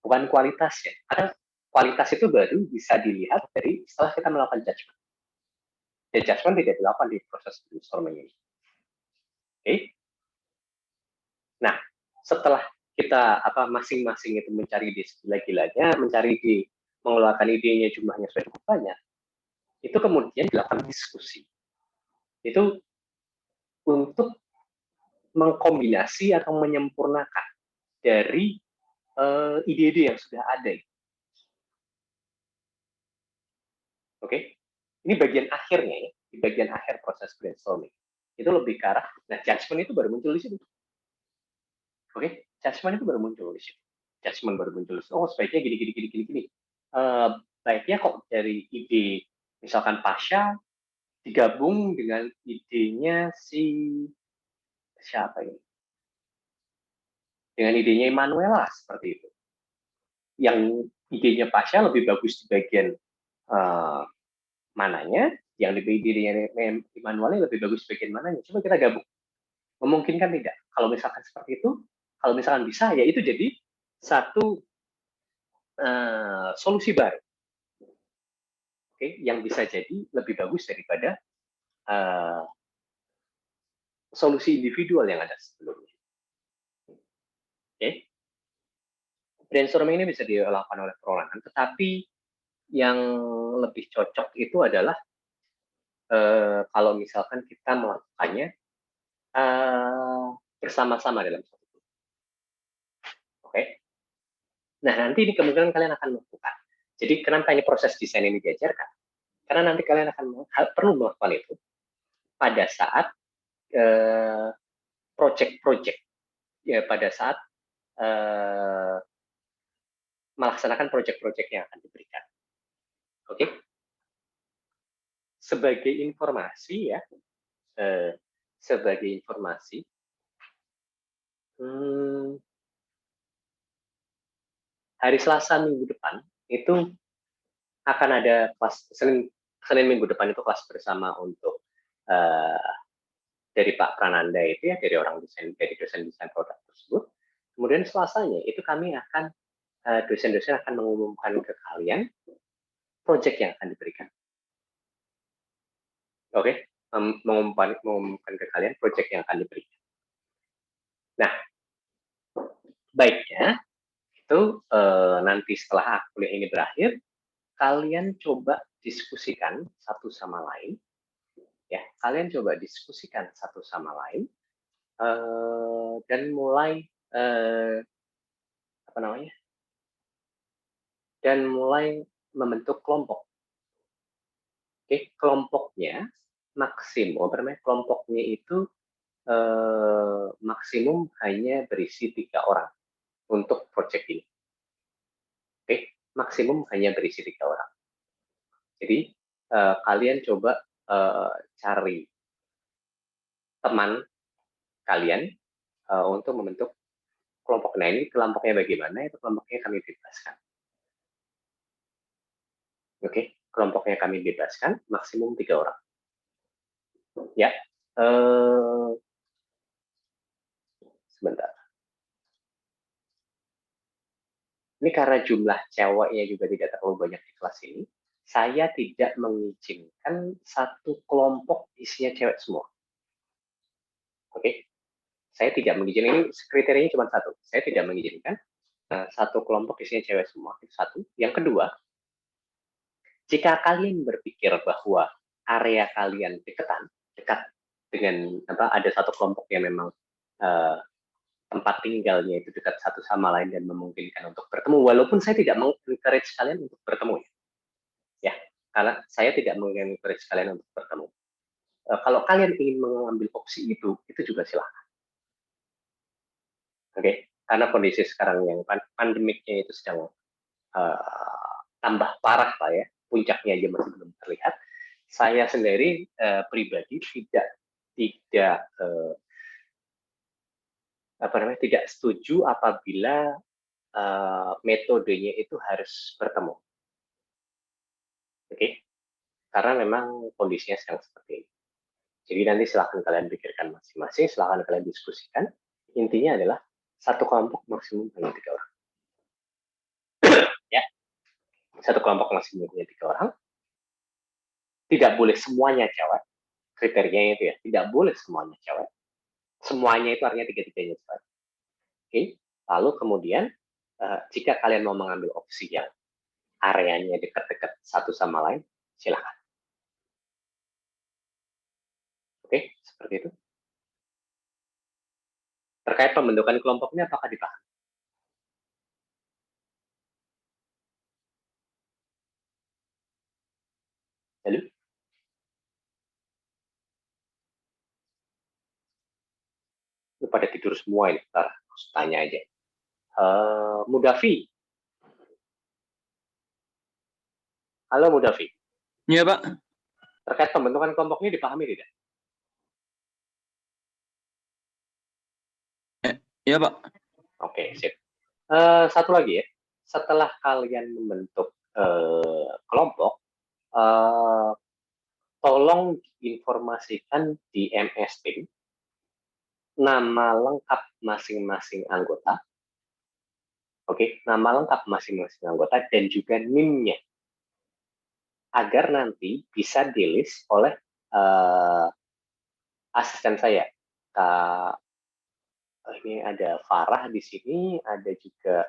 Bukan kualitasnya. Karena kualitas itu baru bisa dilihat dari setelah kita melakukan judgment. Dan judgment tidak dilakukan di proses brainstorming ini. Oke? Nah, setelah kita masing-masing itu mencari ide segila-gilanya, mencari ide, mengeluarkan idenya jumlahnya sudah cukup banyak, itu kemudian dilakukan diskusi. Itu untuk mengkombinasi atau menyempurnakan dari ide-ide yang sudah ada. Oke? Ini bagian akhirnya ya, di bagian akhir proses brainstorming. Itu lebih ke arah, nah judgment itu baru muncul di situ. Oke? Judgment itu baru muncul di situ. Judgment baru muncul di situ. Oh, sebaiknya gini. Baiknya kok dari ide misalkan Pasha digabung dengan idenya siapa ini? Dengan idenya Emanuela seperti itu. Yang idenya Pasha lebih bagus di bagian mananya, yang lebih idenya Emanuela lebih bagus di bagian mananya. Coba kita gabung. Memungkinkan tidak? Kalau misalkan seperti itu, kalau misalkan bisa, ya itu jadi satu solusi baru. Oke, yang bisa jadi lebih bagus daripada solusi individual yang ada sebelumnya. Oke, brainstorming ini bisa dilakukan oleh perorangan, tetapi yang lebih cocok itu adalah kalau misalkan kita melakukannya bersama-sama dalam satu grup. Oke, nah nanti ini kemungkinan kalian akan melakukan. Jadi kenapa ini proses desain ini diajarkan? Karena nanti kalian akan perlu melakukan itu pada saat project-project, ya pada saat melaksanakan project-project yang akan diberikan. Oke? Sebagai informasi ya, hari Selasa minggu depan itu akan ada kelas Senin minggu depan itu kelas bersama untuk dari Pak Prananda itu ya, dari dosen desain produk tersebut. Kemudian Selasanya itu kami akan dosen-dosen akan mengumumkan ke kalian proyek yang akan diberikan. Oke, mengumumkan ke kalian proyek yang akan diberikan. Nah, baiknya itu nanti setelah kuliah ini berakhir, kalian coba diskusikan satu sama lain, ya. Kalian coba diskusikan satu sama lain dan mulai dan mulai membentuk kelompok. Oke, kelompoknya kelompoknya itu maksimum hanya berisi 3 orang untuk proyek ini. Oke, maksimum hanya berisi 3 orang. Jadi kalian coba cari teman kalian untuk membentuk kelompok. Nah, ini kelompoknya bagaimana? Itu kelompoknya kami bebaskan. Oke, kelompoknya kami bebaskan, maksimum 3 orang. Ya, sebentar. Ini karena jumlah ceweknya juga tidak terlalu banyak di kelas ini, saya tidak mengizinkan satu kelompok isinya cewek semua. Oke, saya tidak mengizinkan, ini kriterianya cuma satu. Saya tidak mengizinkan satu kelompok isinya cewek semua. Itu satu. Yang kedua, jika kalian berpikir bahwa area kalian dekat dengan ada satu kelompok yang memang tempat tinggalnya itu dekat satu sama lain dan memungkinkan untuk bertemu, walaupun saya tidak mengencourage kalian untuk bertemu, ya, karena saya tidak mengencourage kalian untuk bertemu. Kalau kalian ingin mengambil opsi itu juga silahkan. Oke, karena kondisi sekarang yang pandemiknya itu sedang tambah parah lah ya, puncaknya aja masih belum terlihat. Saya sendiri pribadi tidak setuju apabila metodenya itu harus bertemu. Oke, karena memang kondisinya sedang seperti ini. Jadi nanti silahkan kalian pikirkan masing-masing, silahkan kalian diskusikan. Intinya adalah satu kelompok maksimum hanya 3 orang. Ya, satu kelompok maksimum hanya 3 orang. Tidak boleh semuanya cewek. Kriterianya itu ya, tidak boleh semuanya cewek. Semuanya itu artinya 3-3-nya cewek. Oke, lalu kemudian jika kalian mau mengambil opsi yang areanya dekat-dekat satu sama lain, silakan. Oke, seperti itu. Terkait pembentukan kelompoknya, apakah dipahami? Halo? Lu pada tidur semua ini, ntar harus tanya aja. Mudafi. Halo Mudafi. Iya, Pak. Terkait pembentukan kelompoknya dipahami tidak? Iya, Pak. Oke, sip. Satu lagi ya. Setelah kalian membentuk kelompok, tolong informasikan di MS Team nama lengkap masing-masing anggota. Oke, nama lengkap masing-masing anggota dan juga NIM-nya. Agar nanti bisa di-list oleh asisten saya. Ini ada Farah di sini, ada juga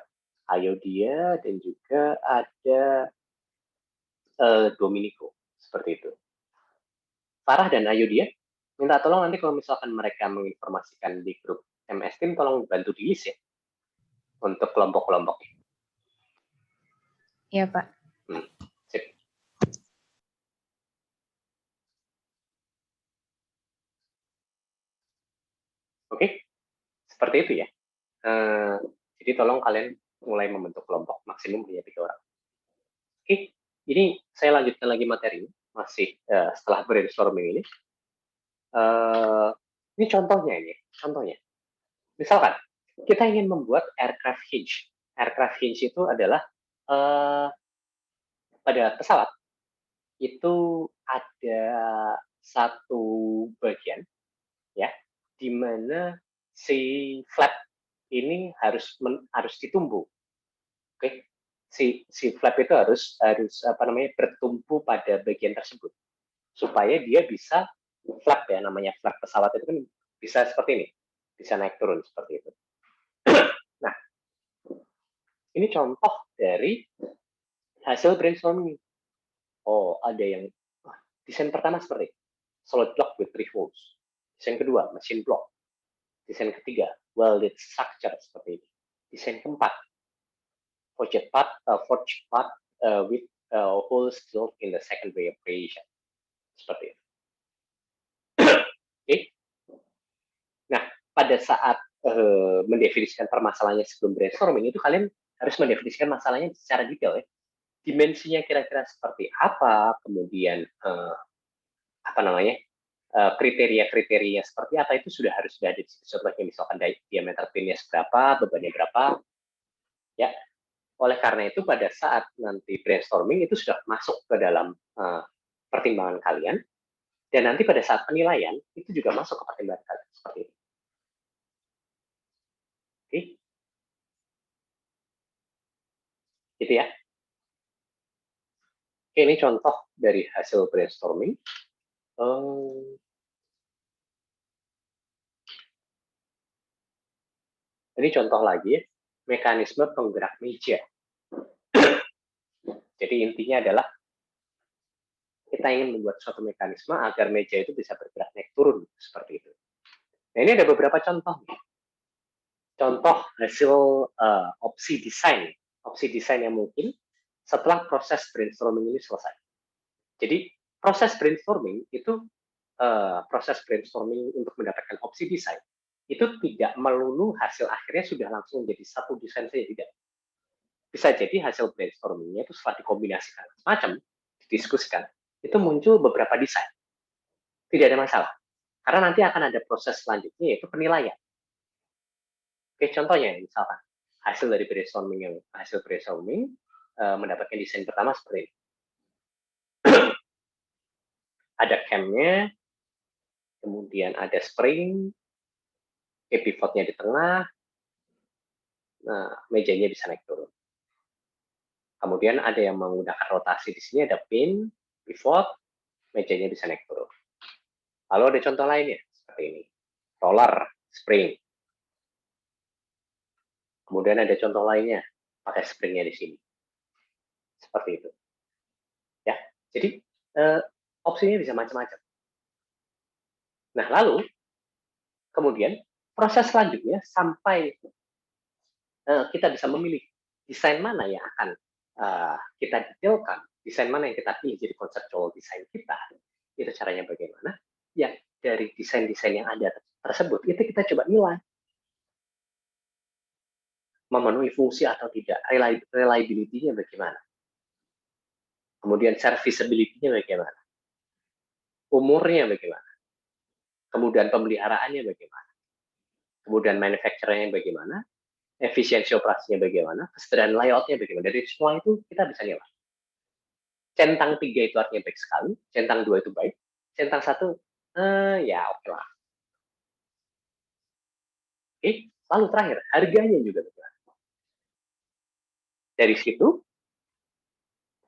Ayodia, dan juga ada Dominico. Seperti itu. Farah dan Ayodia, minta tolong nanti kalau misalkan mereka menginformasikan di grup MS Team, tolong bantu di-list ya. Untuk kelompok-kelompok. Iya, Pak. Sip. Oke, seperti itu ya. Jadi tolong kalian mulai membentuk kelompok maksimum hanya 3 orang. Oke, ini saya lanjutkan lagi materi masih setelah brainstorming ini. Ini contohnya. Misalkan kita ingin membuat aircraft hinge. aircraft hinge itu adalah pada pesawat itu ada satu bagian ya di mana si flap ini harus ditumbuh. Oke. Si flap itu harus bertumpu pada bagian tersebut supaya dia bisa flap ya, namanya flap pesawat itu kan bisa seperti ini, bisa naik turun seperti itu. Nah, ini contoh dari hasil brainstorming. Oh, ada yang desain pertama seperti solid block with 3 holes. Desain kedua, machine block. Desain ketiga, welded structure seperti ini. Desain keempat, forged part with holes drilled in the second way of creation. Seperti itu. Oke. Nah, pada saat mendefinisikan permasalahannya sebelum brainstorming itu kalian harus mendefinisikan masalahnya secara detail ya. Dimensinya kira-kira seperti apa, kemudian kriteria-kriterianya seperti apa itu sudah ada di situ. Contohnya misalkan diameter pinnya seberapa, bebannya berapa, ya. Oleh karena itu pada saat nanti brainstorming itu sudah masuk ke dalam pertimbangan kalian, dan nanti pada saat penilaian itu juga masuk ke pertimbangan kalian seperti itu. Oke, gitu ya. Oke, ini contoh dari hasil brainstorming. Ini contoh lagi, mekanisme penggerak meja. Jadi intinya adalah kita ingin membuat suatu mekanisme agar meja itu bisa bergerak naik turun, seperti itu. Nah, ini ada beberapa contoh. Contoh hasil opsi desain. Opsi desain yang mungkin setelah proses brainstorming ini selesai. Jadi, proses brainstorming itu proses brainstorming untuk mendapatkan opsi desain itu tidak melulu hasil akhirnya sudah langsung jadi satu desain saja, tidak. Bisa jadi hasil brainstormingnya itu setelah dikombinasikan macam didiskusikan itu muncul beberapa desain. Tidak ada masalah. Karena nanti akan ada proses selanjutnya yaitu penilaian. Oke, contohnya misalkan hasil dari brainstorming mendapatkan desain pertama seperti ini. Ada cam-nya, kemudian ada spring, pivotnya di tengah, nah mejanya bisa naik turun. Kemudian ada yang menggunakan rotasi di sini, ada pin, pivot, mejanya bisa naik turun. Lalu ada contoh lainnya seperti ini, roller, spring. Kemudian ada contoh lainnya, pakai springnya di sini. Seperti itu. Ya, jadi opsinya bisa macam-macam. Nah, lalu kemudian proses selanjutnya sampai kita bisa memilih desain mana yang akan kita detailkan, desain mana yang kita pilih jadi conceptual desain kita. Itu caranya bagaimana? Ya, dari desain-desain yang ada tersebut, itu kita coba nilai. Memenuhi fungsi atau tidak, reliability-nya bagaimana. Kemudian serviceability-nya bagaimana. Umurnya bagaimana. Kemudian pemeliharaannya bagaimana. Kemudian manufacturing-nya bagaimana. Efisiensi operasinya bagaimana. Kesederhanaan layout-nya bagaimana. Dari semua itu kita bisa nilai. Centang 3 itu artinya baik sekali. Centang 2 itu baik. Centang 1, ya oke lah. Oke, lalu terakhir, harganya juga bagaimana. Dari situ,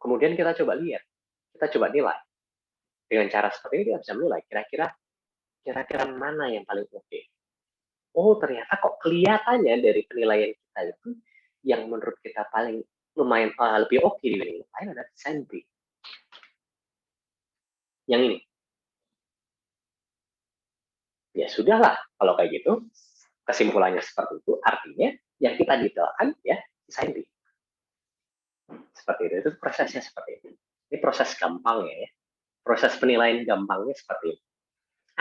kemudian kita coba lihat. Kita coba nilai. Dengan cara seperti ini kita bisa menilai kira-kira mana yang paling oke. Oh, ternyata kok kelihatannya dari penilaian kita itu yang menurut kita paling lumayan lebih oke dibanding yang lain adalah desain B. Yang ini. Ya sudahlah, kalau kayak gitu, kesimpulannya seperti itu, artinya yang kita detailkan ya desain B. Seperti itu prosesnya seperti itu. Ini proses gampangnya ya. Proses penilaian gampangnya seperti ini.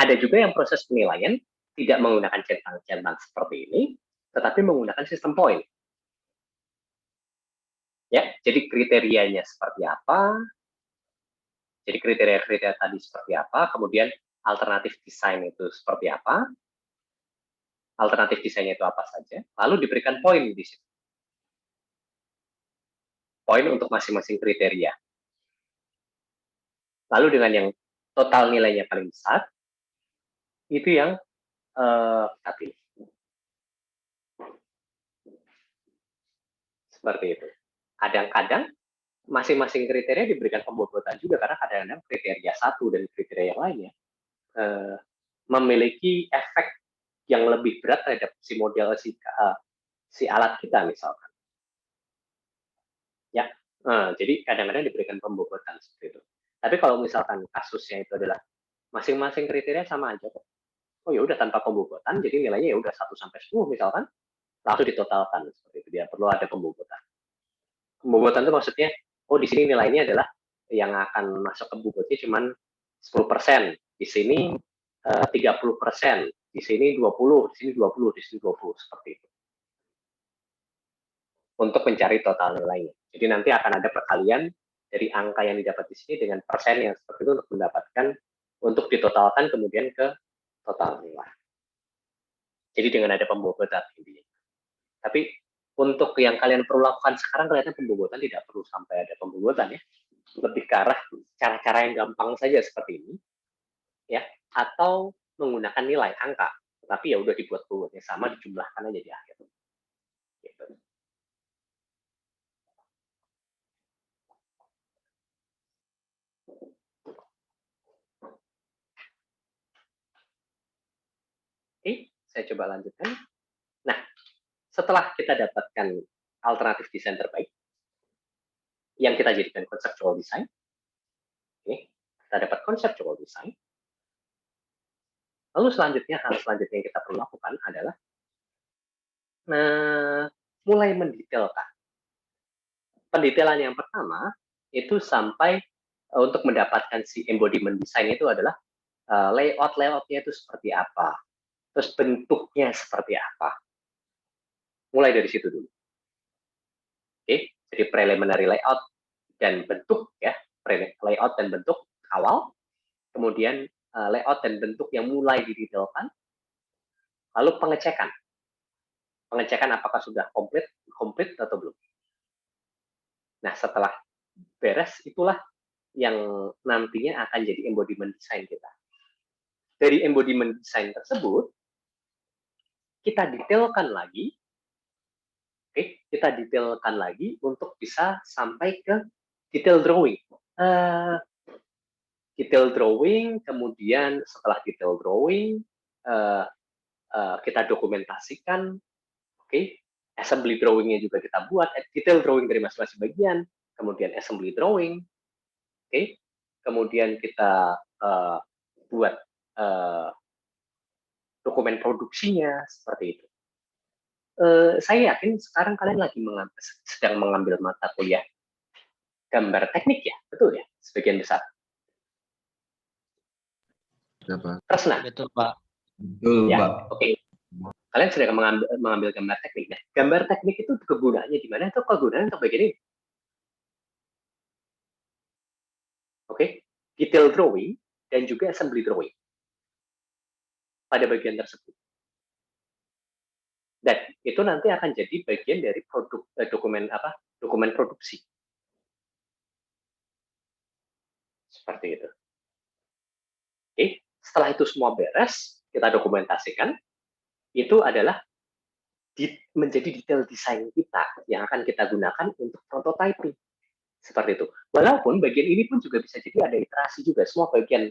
Ada juga yang proses penilaian tidak menggunakan centang-centang seperti ini, tetapi menggunakan sistem poin. Ya, jadi kriterianya seperti apa? Jadi kriteria-kriteria tadi seperti apa? Kemudian alternatif desain itu seperti apa? Alternatif desainnya itu apa saja? Lalu diberikan poin di situ. poin untuk masing-masing kriteria. Lalu dengan yang total nilainya paling besar, itu yang kita pilih. Seperti itu. Kadang-kadang masing-masing kriteria diberikan pembobotan juga, karena kadang-kadang kriteria satu dan kriteria yang lainnya memiliki efek yang lebih berat terhadap si model si alat kita misalkan. Ya, jadi kadang-kadang diberikan pembobotan seperti itu. Tapi kalau misalkan kasusnya itu adalah masing-masing kriteria sama aja kok. Oh ya udah tanpa pembobotan, jadi nilainya ya udah 1 sampai 10 misalkan, langsung ditotalkan seperti itu. Dia perlu ada pembobotan. Pembobotan itu maksudnya, oh di sini nilainya adalah yang akan masuk ke bobotnya cuma 10%, di sini 30%, di sini 20, di sini 20, di sini 20, seperti itu. Untuk mencari total nilainya. Jadi nanti akan ada perkalian dari angka yang didapat di sini dengan persen yang seperti itu untuk mendapatkan, untuk ditotalkan kemudian ke total nilai. Jadi dengan ada pembobotan intinya. Tapi untuk yang kalian perlu lakukan sekarang, kelihatannya pembobotan tidak perlu sampai ada pembobotan ya. Lebih ke arah cara-cara yang gampang saja seperti ini, ya, atau menggunakan nilai angka. Tapi ya udah dibuat bobotnya sama, dijumlahkan aja di akhir. Gitu. Oke, saya coba lanjutkan. Nah, setelah kita dapatkan alternatif desain terbaik, yang kita jadikan conceptual design, ini kita dapat conceptual design. Lalu selanjutnya, hal selanjutnya yang kita perlu lakukan adalah mulai mendetailkan. Pendetailan yang pertama itu sampai untuk mendapatkan si embodiment design itu adalah layout-layoutnya itu seperti apa, terus bentuknya seperti apa. Mulai dari situ dulu. Oke, jadi preliminary layout dan bentuk ya, layout dan bentuk awal, kemudian layout dan bentuk yang mulai didetailkan, lalu pengecekan apakah sudah komplit atau belum. Nah, setelah beres, itulah yang nantinya akan jadi embodiment design kita. Dari embodiment design tersebut, kita detailkan lagi, untuk bisa sampai ke detail drawing. Detail drawing, kemudian setelah detail drawing, kita dokumentasikan, assembly drawing-nya juga kita buat, detail drawing dari masing-masing bagian, kemudian assembly drawing, kemudian kita buat dokumen produksinya, seperti itu. Saya yakin sekarang kalian lagi sedang mengambil mata kuliah gambar teknik ya, betul ya, sebagian besar. Ya, Pak. Tersenang? Betul, Pak. Betul, Ya, Pak. oke. Kalian sedang mengambil gambar teknik. Nah, gambar teknik itu kegunaannya di mana? Itu kegunaannya untuk bagian ini. Detail drawing dan juga assembly drawing pada bagian tersebut. Dan itu nanti akan jadi bagian dari dokumen produksi. Seperti itu. Setelah itu semua beres, kita dokumentasikan, itu adalah menjadi detail desain kita yang akan kita gunakan untuk prototyping. Seperti itu. Walaupun bagian ini pun juga bisa jadi ada iterasi juga. Semua bagian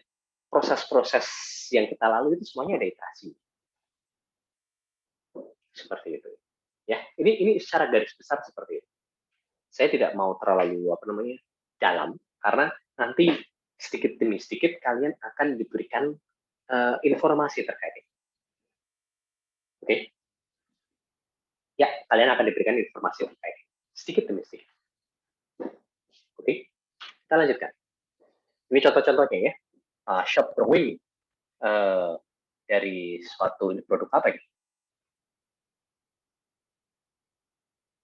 proses-proses yang kita lalui itu semuanya ada iterasi. Seperti itu. Ya, ini secara garis besar seperti itu. Saya tidak mau terlalu dalam, karena nanti sedikit demi sedikit kalian akan diberikan informasi terkait. Ya, kalian akan diberikan informasi terkait sedikit demi sedikit. Kita lanjutkan. Ini contoh-contohnya ya. Shop drawing dari suatu produk apa ini?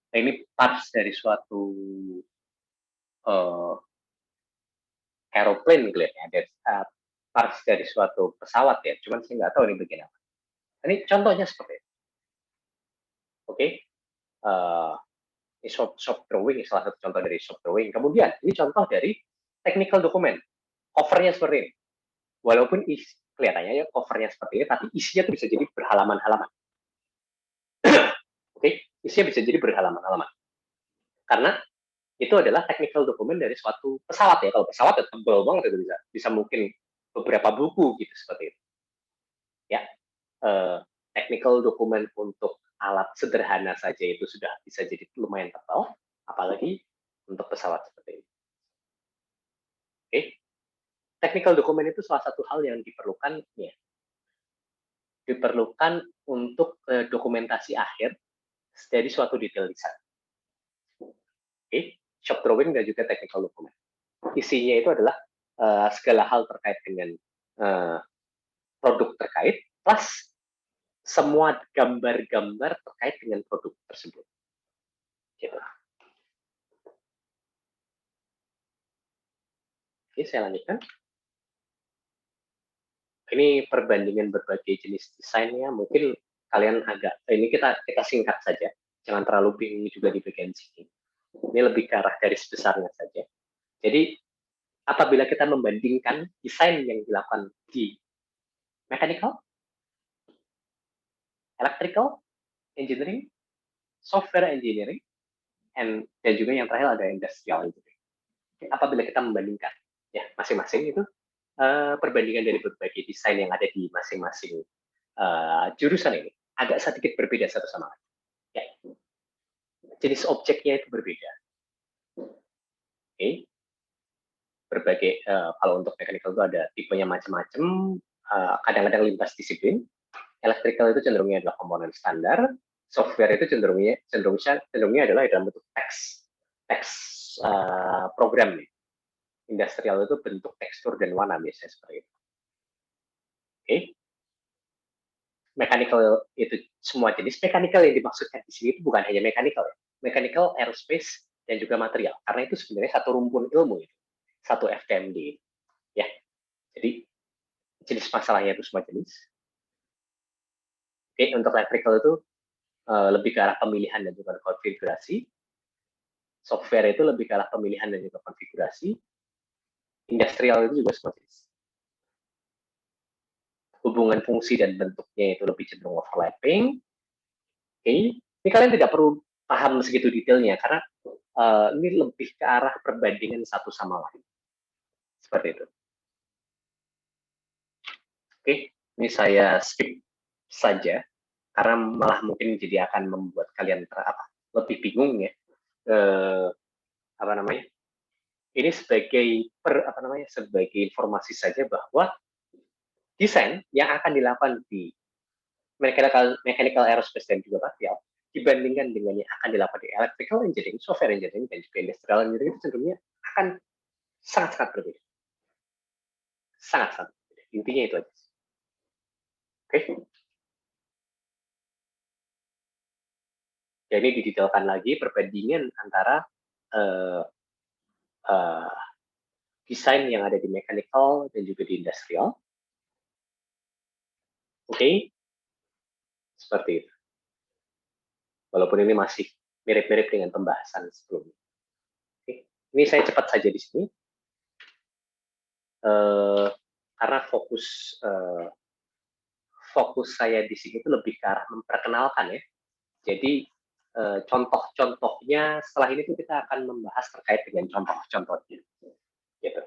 Nah, ini parts dari suatu aeroplane kelihatannya, parts dari suatu pesawat ya. Cuman saya nggak tahu ini bagian apa. Ini contohnya seperti itu. Ini shop drawing, salah satu contoh dari shop drawing. Kemudian ini contoh dari technical document. Covernya seperti ini. Walaupun kelihatannya ya covernya seperti ini, tapi isinya tuh bisa jadi berhalaman-halaman. Oke, isinya bisa jadi berhalaman-halaman. Karena itu adalah technical document dari suatu pesawat ya. Kalau pesawat ya tebal banget itu bisa mungkin beberapa buku gitu seperti itu. Ya, technical document untuk alat sederhana saja itu sudah bisa jadi lumayan tebal, apalagi untuk pesawat seperti ini. Oke, technical document itu salah satu hal yang diperlukan ya. Diperlukan untuk dokumentasi akhir dari suatu detail desain. Oke, shop drawing dan juga technical document. Isinya itu adalah segala hal terkait dengan produk terkait, plus semua gambar-gambar terkait dengan produk tersebut. Gitu. Oke, saya lanjutkan. Ini perbandingan berbagai jenis desainnya, mungkin kalian ini kita singkat saja, jangan terlalu bingung juga di bagian sini. Ini lebih ke arah garis besarnya saja. Jadi, apabila kita membandingkan desain yang dilakukan di mechanical, electrical, engineering, software engineering, dan juga yang terakhir ada industrial engineering. Apabila kita membandingkan, ya masing-masing itu perbandingan dari berbagai desain yang ada di masing-masing jurusan ini agak sedikit berbeda satu sama lain. Ya. Jenis objeknya itu berbeda. Oke. Berbagai kalau untuk mechanical itu ada tipenya macam-macam, kadang-kadang lintas disiplin. Electrical itu cenderungnya adalah komponen standar, software itu cenderungnya adalah dalam bentuk teks program. Industrial itu bentuk tekstur dan warna biasanya seperti itu. Oke. Mechanical itu semua jenis. Mechanical yang dimaksudkan di sini itu bukan hanya mechanical ya. Mechanical, aerospace, dan juga material. Karena itu sebenarnya satu rumpun ilmu itu. Satu FKMD. Ya. Jadi jenis masalahnya itu semua jenis. Oke, untuk electrical itu lebih ke arah pemilihan dan juga konfigurasi. Software itu lebih ke arah pemilihan dan juga konfigurasi. Industrial itu juga semua jenis. Hubungan fungsi dan bentuknya itu lebih cenderung overlapping. Oke, ini kalian tidak perlu paham segitu detailnya karena ini lebih ke arah perbandingan satu sama lain. Seperti itu. Oke, ini saya skip saja karena malah mungkin jadi akan membuat kalian lebih bingung ya. Ini sebagai sebagai informasi saja bahwa desain yang akan dilakukan di mechanical aerospace dan juga material dibandingkan dengan yang akan dilakukan di electrical engineering, software engineering, dan juga industrial engineering itu cenderungnya akan sangat-sangat berbeda. Sangat-sangat berbeda. Intinya itu aja. Oke. Jadi didetailkan lagi perbandingan antara desain yang ada di mechanical dan juga di industrial. Oke. Seperti itu. Walaupun ini masih mirip-mirip dengan pembahasan sebelumnya. Oke. Ini saya cepat saja di sini. Karena fokus saya di sini itu lebih ke arah memperkenalkan ya. Jadi contoh-contohnya setelah ini tuh kita akan membahas terkait dengan contoh-contohnya. Gitu.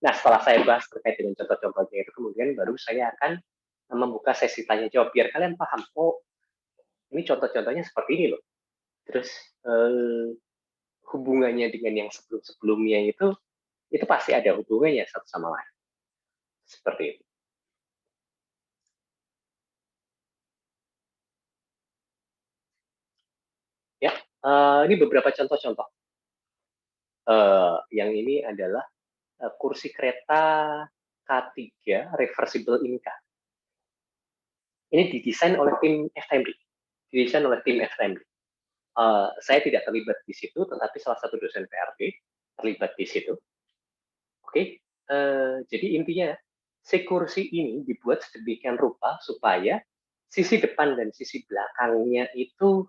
Nah, setelah saya bahas terkait dengan contoh-contohnya itu, kemudian baru saya akan membuka sesi tanya jawab biar kalian paham. Oh, ini contoh-contohnya seperti ini loh. Terus hubungannya dengan yang sebelum-sebelumnya itu pasti ada hubungannya satu sama lain. Seperti itu. Ya, ini beberapa contoh-contoh. Yang ini adalah kursi kereta K3 reversible Inca. Ini didesain oleh tim FTMD. Saya tidak terlibat di situ, tetapi salah satu dosen PRD terlibat di situ. Oke, jadi intinya si kursi ini dibuat sedemikian rupa supaya sisi depan dan sisi belakangnya itu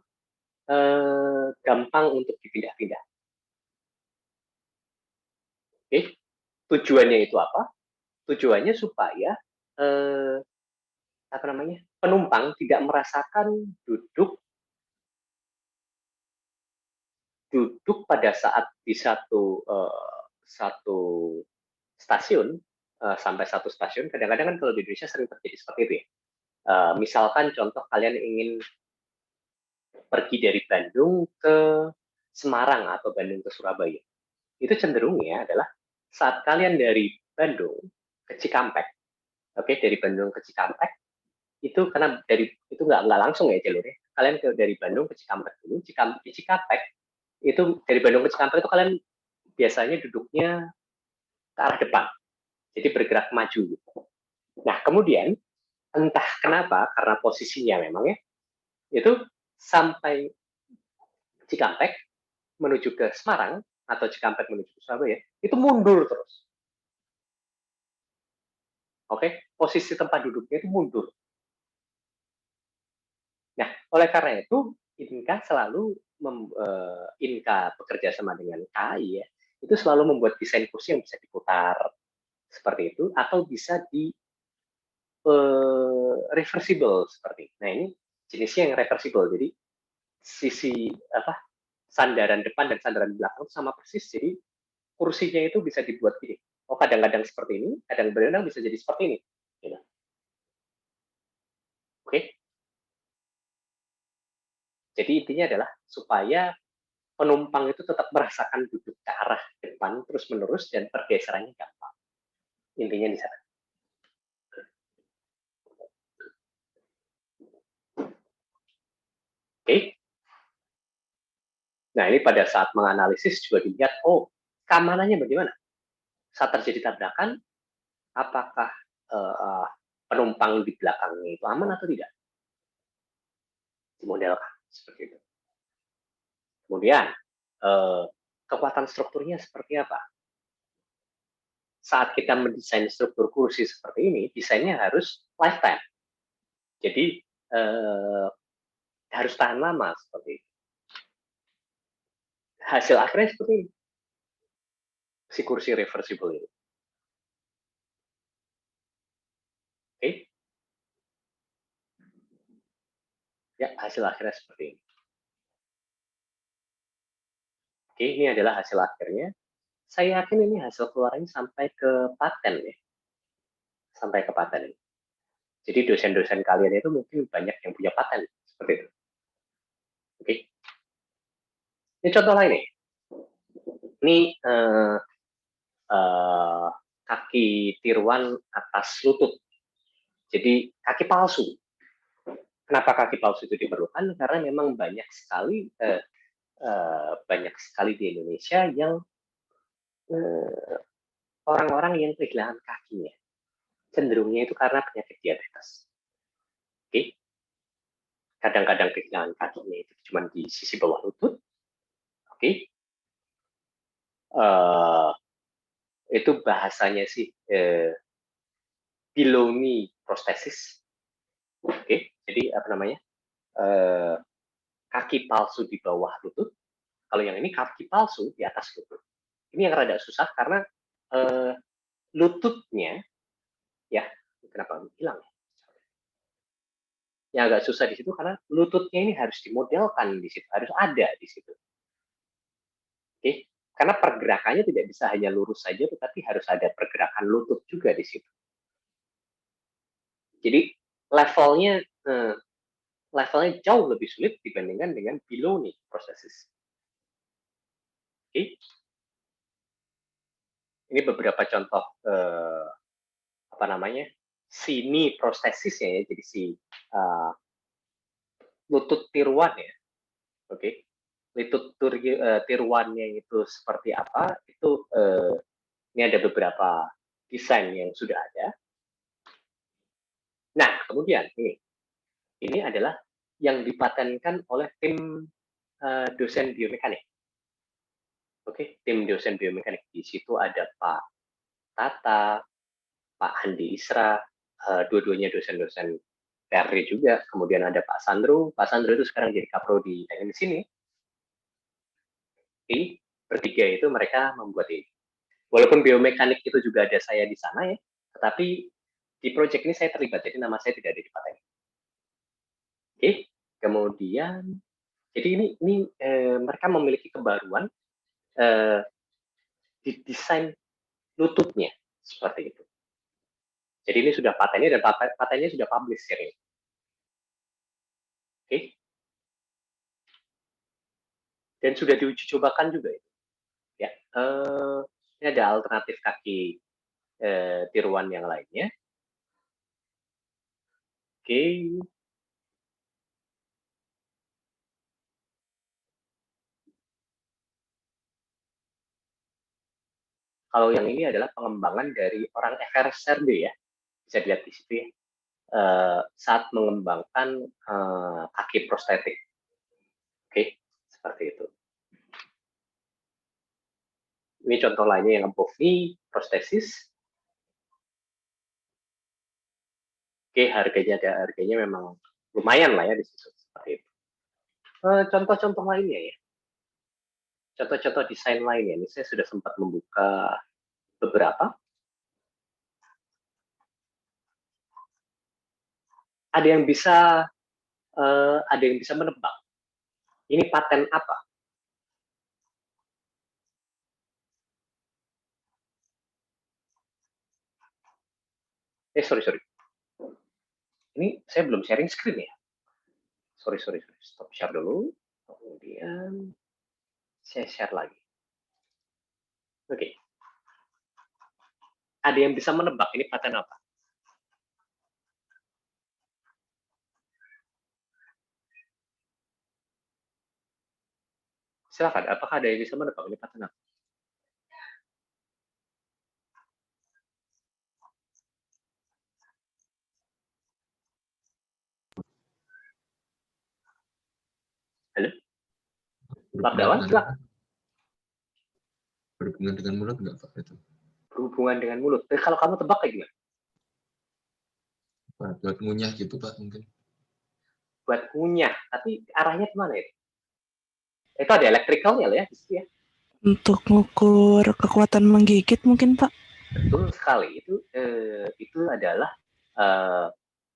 gampang untuk dipindah-pindah. Oke, tujuannya itu apa? Tujuannya supaya penumpang tidak merasakan duduk pada saat di satu stasiun sampai satu stasiun. Kadang-kadang kan kalau di Indonesia sering terjadi seperti itu ya. Misalkan contoh kalian ingin pergi dari Bandung ke Semarang atau Bandung ke Surabaya. Itu cenderungnya adalah saat kalian dari Bandung ke Cikampek, oke, dari Bandung ke Cikampek, itu karena itu nggak langsung ya jalurnya. Kalian dari Bandung ke Cikampek dulu, di Cikampek itu dari Bandung ke Cikampek itu kalian biasanya duduknya ke arah depan, jadi bergerak maju. Nah kemudian entah kenapa karena posisinya memang ya, itu sampai Cikampek menuju ke Semarang atau Cikampek menuju ke Surabaya itu mundur terus. Oke, posisi tempat duduknya itu mundur. Nah, oleh karena itu Inka selalu Inka bekerja sama dengan KAI ya, itu selalu membuat desain kursi yang bisa diputar seperti itu atau bisa di reversible seperti. Nah, ini jenisnya yang reversible. Jadi sisi sandaran depan dan sandaran belakang sama persis. Jadi kursinya itu bisa dibuat gini. Oh, kadang-kadang seperti ini, kadang-kadang bisa jadi seperti ini. Gitu. Oke. Jadi intinya adalah supaya penumpang itu tetap merasakan duduk ke arah depan terus-menerus dan pergeserannya gampang. Intinya di sana. Oke. Nah, ini pada saat menganalisis juga dilihat, oh, keamanannya bagaimana? Saat terjadi tabrakan, apakah penumpang di belakangnya itu aman atau tidak? Dimodelkan seperti itu. Kemudian, kekuatan strukturnya seperti apa? Saat kita mendesain struktur kursi seperti ini, desainnya harus lifetime. Jadi, harus tahan lama seperti itu. Hasil akhirnya seperti ini. Si kursi reversible ini. Oke. Ya, hasil akhirnya seperti ini. Oke, ini adalah hasil akhirnya. Saya yakin ini hasil keluarannya sampai ke paten ya. Sampai ke paten. Jadi dosen-dosen kalian itu mungkin banyak yang punya paten seperti itu. Oke. Ini contoh lain nih. Ini kaki tiruan atas lutut. Jadi kaki palsu. Kenapa kaki palsu itu diperlukan? Karena memang banyak sekali di Indonesia yang orang-orang yang kehilangan kakinya. Cenderungnya itu karena penyakit diabetes. Oke. Kadang-kadang kehilangan kakinya itu cuma di sisi bawah lutut. Oke. Itu bahasanya sih below knee prosthesis. Oke. Jadi kaki palsu di bawah lutut. Kalau yang ini kaki palsu di atas lutut. Ini yang rada susah karena lututnya, ya, kenapa hilang ya? Yang agak susah di situ karena lututnya ini harus dimodelkan di situ, harus ada di situ. Oke, karena pergerakannya tidak bisa hanya lurus saja, tetapi harus ada pergerakan lutut juga di situ. Jadi levelnya jauh lebih sulit dibandingkan dengan below knee prosthesis. Oke. Ini beberapa contoh knee prosthesis ya, jadi si lutut tiruan ya. Oke. Lutut tiruannya itu seperti apa? Itu ini ada beberapa desain yang sudah ada. Nah, kemudian ini adalah yang dipatenkan oleh tim dosen biomekanik. Oke, tim dosen biomekanik. Di situ ada Pak Tata, Pak Andi Isra, dua-duanya dosen-dosen PRD juga, kemudian ada Pak Sandro itu sekarang jadi kapro di teknik sini. Jadi bertiga itu mereka membuat ini. Walaupun biomekanik itu juga ada saya di sana ya, tetapi di proyek ini saya terlibat, jadi nama saya tidak ada di paten. Oke, kemudian jadi ini mereka memiliki kebaruan di desain lututnya seperti itu. Jadi ini sudah patennya dan patennya sudah publish ya. Oke. Dan sudah diuji cobakan juga itu. Ya, ini ada alternatif kaki tiruan yang lainnya. Oke. Kalau yang ini adalah pengembangan dari orang FRSRD ya, bisa dilihat di situ ya. Saat mengembangkan kaki prostetik. Oke, seperti itu. Ini contoh lainnya yang above knee prostesis. Oke, harganya memang lumayan lah ya di situ seperti itu. Contoh-contoh lainnya ya. Contoh-contoh desain lainnya ini saya sudah sempat membuka beberapa. Ada yang bisa menebak. Ini paten apa? Sorry. Ini saya belum sharing screen ya. Sorry. Stop share dulu. Kemudian saya share lagi. Oke. Ada yang bisa menebak ini paten apa? Silakan, apakah ada yang bisa menebak ini paten apa? Halo? Labdawan, silakan. Berhubungan dengan mulut nggak Pak itu? Berhubungan dengan mulut. Kalau kamu tebak kayak gimana? Buat ngunyah gitu Pak mungkin. Buat ngunyah, tapi arahnya kemana itu? Itu ada elektrikalnya lah ya di situ ya. Untuk mengukur kekuatan menggigit mungkin Pak? Betul sekali. Itu adalah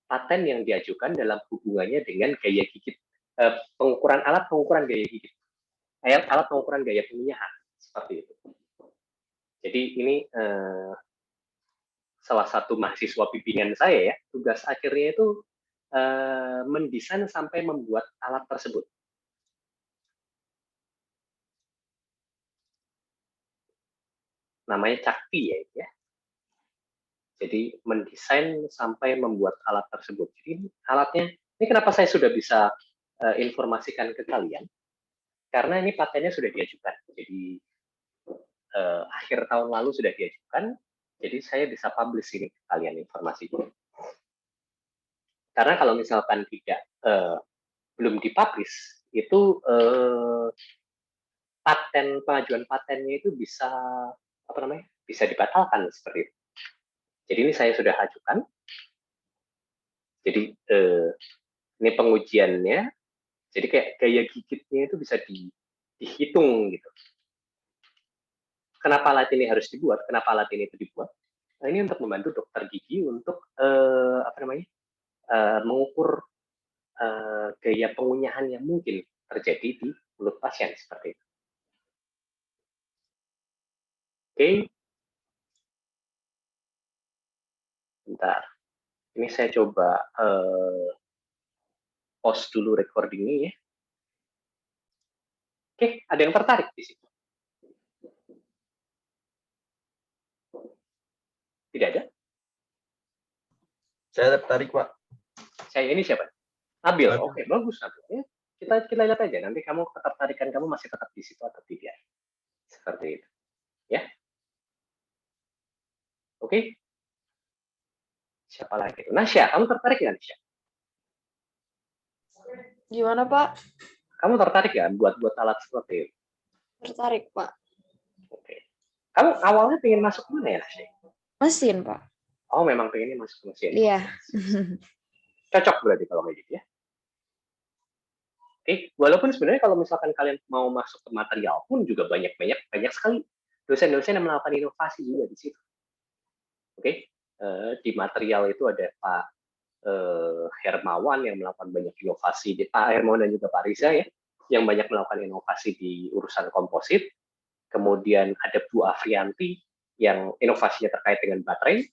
paten yang diajukan dalam hubungannya dengan gaya gigit. Alat pengukuran gaya gigit. Alat pengukuran gaya pengunyahan. Seperti itu. Jadi ini salah satu mahasiswa bimbingan saya ya. Tugas akhirnya itu mendesain sampai membuat alat tersebut. Namanya Cakti ya. Jadi mendesain sampai membuat alat tersebut. Jadi alatnya, ini kenapa saya sudah bisa informasikan ke kalian? Karena ini patennya sudah diajukan. Jadi akhir tahun lalu sudah diajukan. Jadi saya bisa publish ini ke kalian informasinya. Karena kalau misalkan tidak belum dipublish, itu pengajuan patennya itu bisa bisa dibatalkan seperti itu. Jadi ini saya sudah ajukan. Jadi ini pengujiannya. Jadi kayak gaya gigitnya itu bisa dihitung gitu. Kenapa alat ini harus dibuat? Kenapa alat ini itu dibuat? Nah, ini untuk membantu dokter gigi untuk mengukur gaya pengunyahan yang mungkin terjadi di mulut pasien seperti itu. Oke. Bentar. Ini saya coba pause dulu recordingnya ya. Oke, ada yang tertarik di situ? Tidak ada? Saya tertarik, Pak. Saya ini siapa? Nabil. Oke, bagus Nabil. Ya, kita lihat aja. Nanti kamu ketertarikan kamu masih tetap di situ atau tidak. Seperti itu. Ya. Oke. Siapa lagi? Nasya, kamu tertarik nggak, Nasya? Gimana, Pak? Kamu tertarik nggak buat alat seperti itu? Tertarik, Pak. Oke. Kamu awalnya pengen masuk mana ya, Nasya? Mesin, Pak. Oh, memang pengennya masuk mesin. Iya. Cocok berarti kalau kayak gitu ya. Oke, walaupun sebenarnya kalau misalkan kalian mau masuk ke material pun juga banyak sekali dosen-dosen yang melakukan inovasi juga di situ. Oke, di material itu ada Pak Hermawan yang melakukan banyak inovasi, Pak Hermawan dan juga Pak Riza ya, yang banyak melakukan inovasi di urusan komposit. Kemudian ada Bu Afrianti yang inovasinya terkait dengan baterai,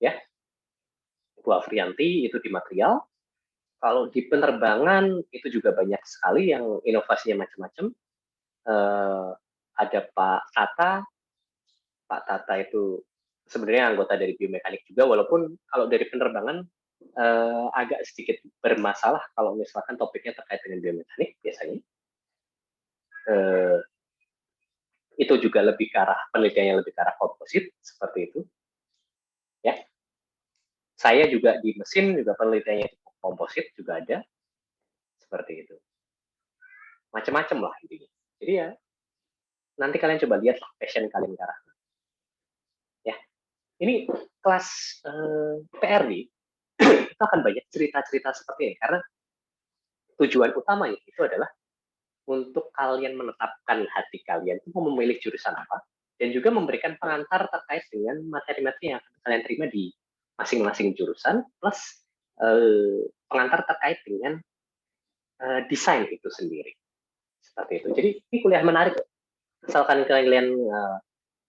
ya. Bu Afrianti itu di material. Kalau di penerbangan itu juga banyak sekali yang inovasinya macam-macam. Ada Pak Tata itu sebenarnya anggota dari biomekanik juga, walaupun kalau dari penerbangan agak sedikit bermasalah kalau misalkan topiknya terkait dengan biomekanik biasanya. Itu juga lebih ke arah penelitiannya lebih ke arah komposit seperti itu. Ya. Saya juga di mesin juga penelitiannya komposit juga ada seperti itu. Macam-macam lah intinya. Jadi ya nanti kalian coba lihat lah passion kalian ke arah. Ya. Ini kelas PRD itu akan banyak cerita-cerita seperti ini karena tujuan utamanya itu adalah untuk kalian menetapkan hati kalian itu mau memilih jurusan apa dan juga memberikan pengantar terkait dengan materi-materi yang akan kalian terima di masing-masing jurusan plus pengantar terkait dengan desain itu sendiri seperti itu. Jadi ini kuliah menarik. Misalkan kalian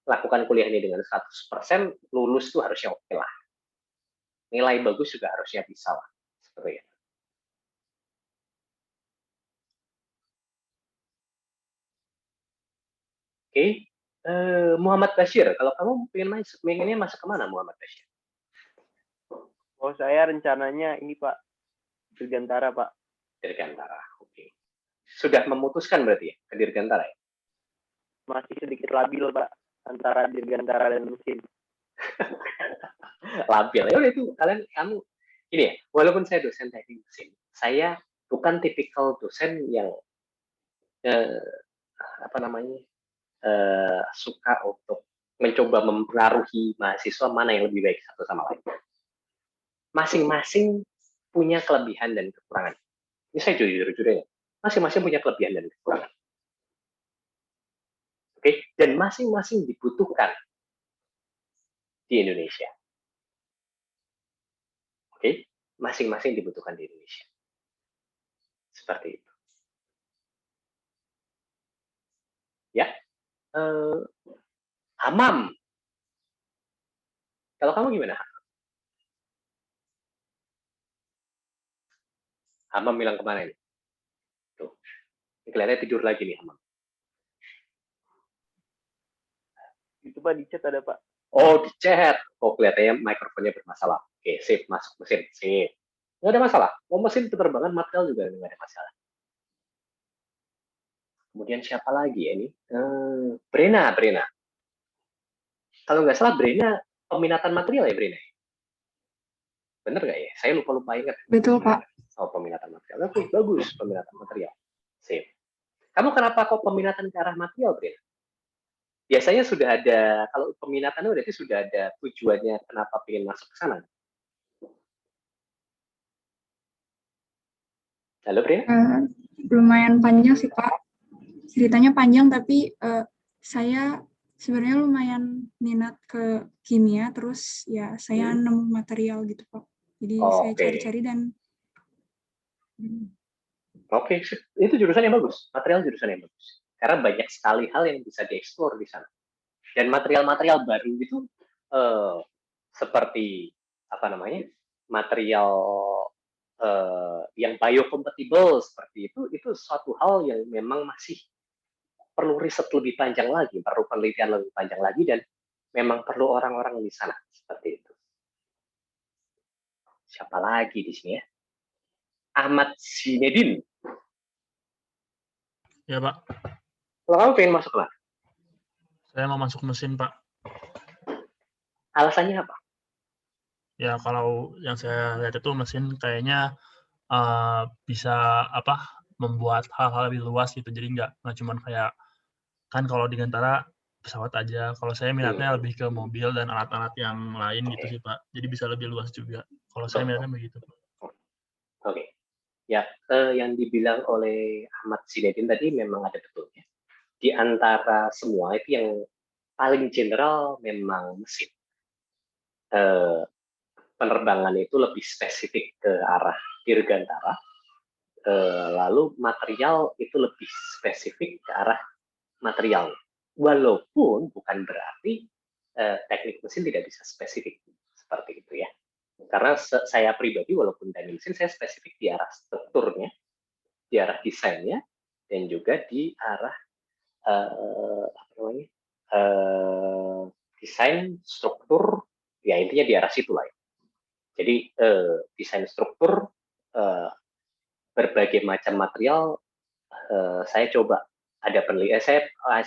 lakukan kuliah ini dengan 100% lulus tuh harusnya oke lah. Nilai bagus juga harusnya bisa lah seperti itu. Oke, Muhammad Bashir, kalau kamu pengennya masuk kemana Muhammad Bashir? Oh, saya rencananya ini Pak, Dirgantara Pak. Dirgantara, oke. Sudah memutuskan berarti ya ke Dirgantara ya? Masih sedikit labil Pak, antara Dirgantara dan mesin. Labil, ya udah itu kamu ini ya, walaupun saya dosen teknik mesin, saya bukan tipikal dosen yang suka untuk mencoba mempengaruhi mahasiswa mana yang lebih baik satu sama lain. Masing-masing punya kelebihan dan kekurangan. Ini saya jujur-jujurnya, masing-masing punya kelebihan dan kekurangan. Oke, dan masing-masing dibutuhkan di Indonesia. Oke, masing-masing dibutuhkan di Indonesia. Seperti itu. Ya. Hamam. Kalau kamu gimana? Hamam bilang kemana ini? Tuh. Ini kelihatannya tidur lagi nih Hamam. Itu Pak, di chat ada Pak. Oh, di chat. Oh, kelihatannya mikrofonnya bermasalah. Oke, sip. Masuk mesin. Sip. Nggak ada masalah. Mau mesin penerbangan material juga nggak ada masalah. Kemudian siapa lagi ya ini? Brena. Kalau nggak salah Brena peminatan material ya Brena? Bener nggak ya? Saya lupa ingat. Betul, Pak. Oh, peminatan material. Oke, bagus peminatan material. Sip. Kamu kenapa kok peminatan ke arah material, Brena? Biasanya sudah ada, kalau peminatannya berarti sudah ada tujuannya kenapa pengen masuk ke sana. Halo, Brena? Lumayan panjang sih, Pak. Ceritanya panjang, tapi saya sebenarnya lumayan minat ke kimia, terus ya saya nemu material gitu, Pak. Jadi saya cari-cari dan... Oke, itu jurusan yang bagus. Material jurusan yang bagus. Karena banyak sekali hal yang bisa dieksplor di sana. Dan material-material baru itu seperti material yang biocompatible seperti itu suatu hal yang memang masih perlu riset lebih panjang lagi, perlu penelitian lebih panjang lagi, dan memang perlu orang-orang di sana seperti itu. Siapa lagi di sini ya? Ahmad Zinedine. Ya, Pak. Kalau kamu pengen masuk mana? Saya mau masuk mesin, Pak. Alasannya apa? Ya, kalau yang saya lihat itu mesin kayaknya bisa membuat hal-hal lebih luas gitu. Jadi nggak cuma kayak, kan kalau di Gantara pesawat aja. Kalau saya minatnya lebih ke mobil dan alat-alat yang lain gitu sih, Pak. Jadi bisa lebih luas juga Kalau saya Betul. melihatnya begitu. Oke. Ya, yang dibilang oleh Ahmad Zinedine tadi memang ada betulnya. Di antara semua itu yang paling general memang mesin. Penerbangan itu lebih spesifik ke arah dirgantara. Lalu material itu lebih spesifik ke arah material. Walaupun bukan berarti teknik mesin tidak bisa spesifik seperti itu ya. Karena saya pribadi walaupun teknik mesin saya spesifik di arah strukturnya, di arah desainnya, dan juga di arah desain struktur, ya intinya di arah situ lah ya. Jadi desain struktur berbagai macam material saya coba ada penelitian,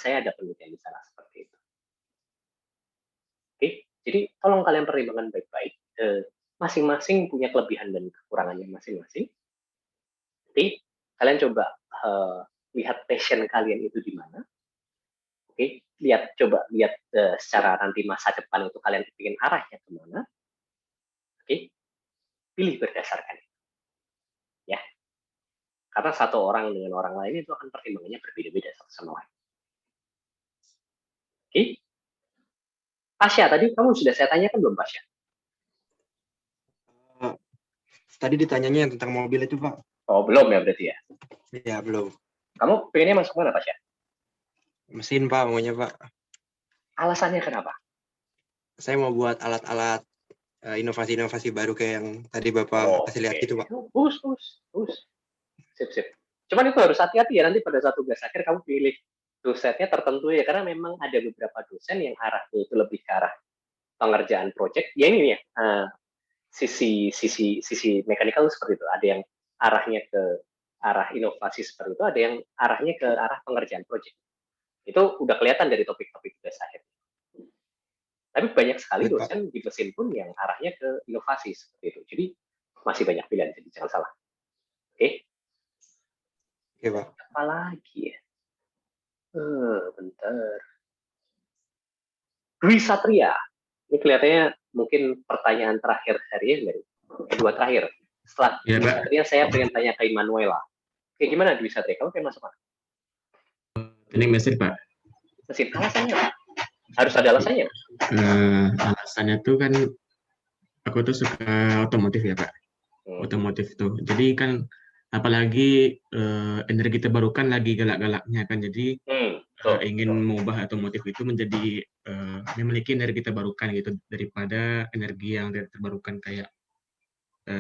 saya ada penelitian di sana seperti itu. Oke, jadi tolong kalian pertimbangkan baik-baik. Masing-masing punya kelebihan dan kekurangannya masing-masing. Jadi kalian coba lihat passion kalian itu di mana. Oke, coba lihat secara nanti masa depan itu kalian ingin arahnya kemana. Oke, pilih berdasarkan itu. Ya, karena satu orang dengan orang lain itu akan pertimbangannya berbeda-beda satu sama lain. Oke, Pasha, tadi kamu sudah saya tanyakan belum, Pasha? Tadi ditanyanya yang tentang mobil itu, Pak. Oh, belum ya berarti ya? Ya, belum. Kamu pengennya masuk mana, Pasha? Mesin, Pak, maunya, Pak. Alasannya kenapa? Saya mau buat alat-alat inovasi-inovasi baru kayak yang tadi Bapak kasih lihat gitu, Pak. Sip. Cuman itu harus hati-hati ya, nanti pada saat tugas akhir kamu pilih dosennya tertentu ya, karena memang ada beberapa dosen yang arahnya itu lebih ke arah pengerjaan project. Ya ini ya, sisi mekanikal seperti itu. Ada yang arahnya ke arah inovasi seperti itu, ada yang arahnya ke arah pengerjaan project. Itu udah kelihatan dari topik-topik tugas akhir. Tapi banyak sekali dosen di mesin pun yang arahnya ke inovasi seperti itu. Jadi masih banyak pilihan, jadi jangan salah. Oke? Oke, Pak. Apa lagi ya? Bentar. Dwi Satria. Ini kelihatannya mungkin pertanyaan terakhir hari ini. Kedua terakhir. Setelah Ya, Dwi Pak. Satria, saya pengen tanya ke Immanuela. Oke, gimana Dwi Satria? Kamu pengen masuk mana? Ini mesin, Pak. Mesin. Alasannya apa? Harus ada alasannya. Alasannya tuh kan aku tuh suka otomotif ya, Pak. Otomotif tuh. Jadi kan apalagi energi terbarukan lagi galak-galaknya kan. Jadi ingin mengubah otomotif itu menjadi memiliki energi terbarukan gitu daripada energi yang terbarukan kayak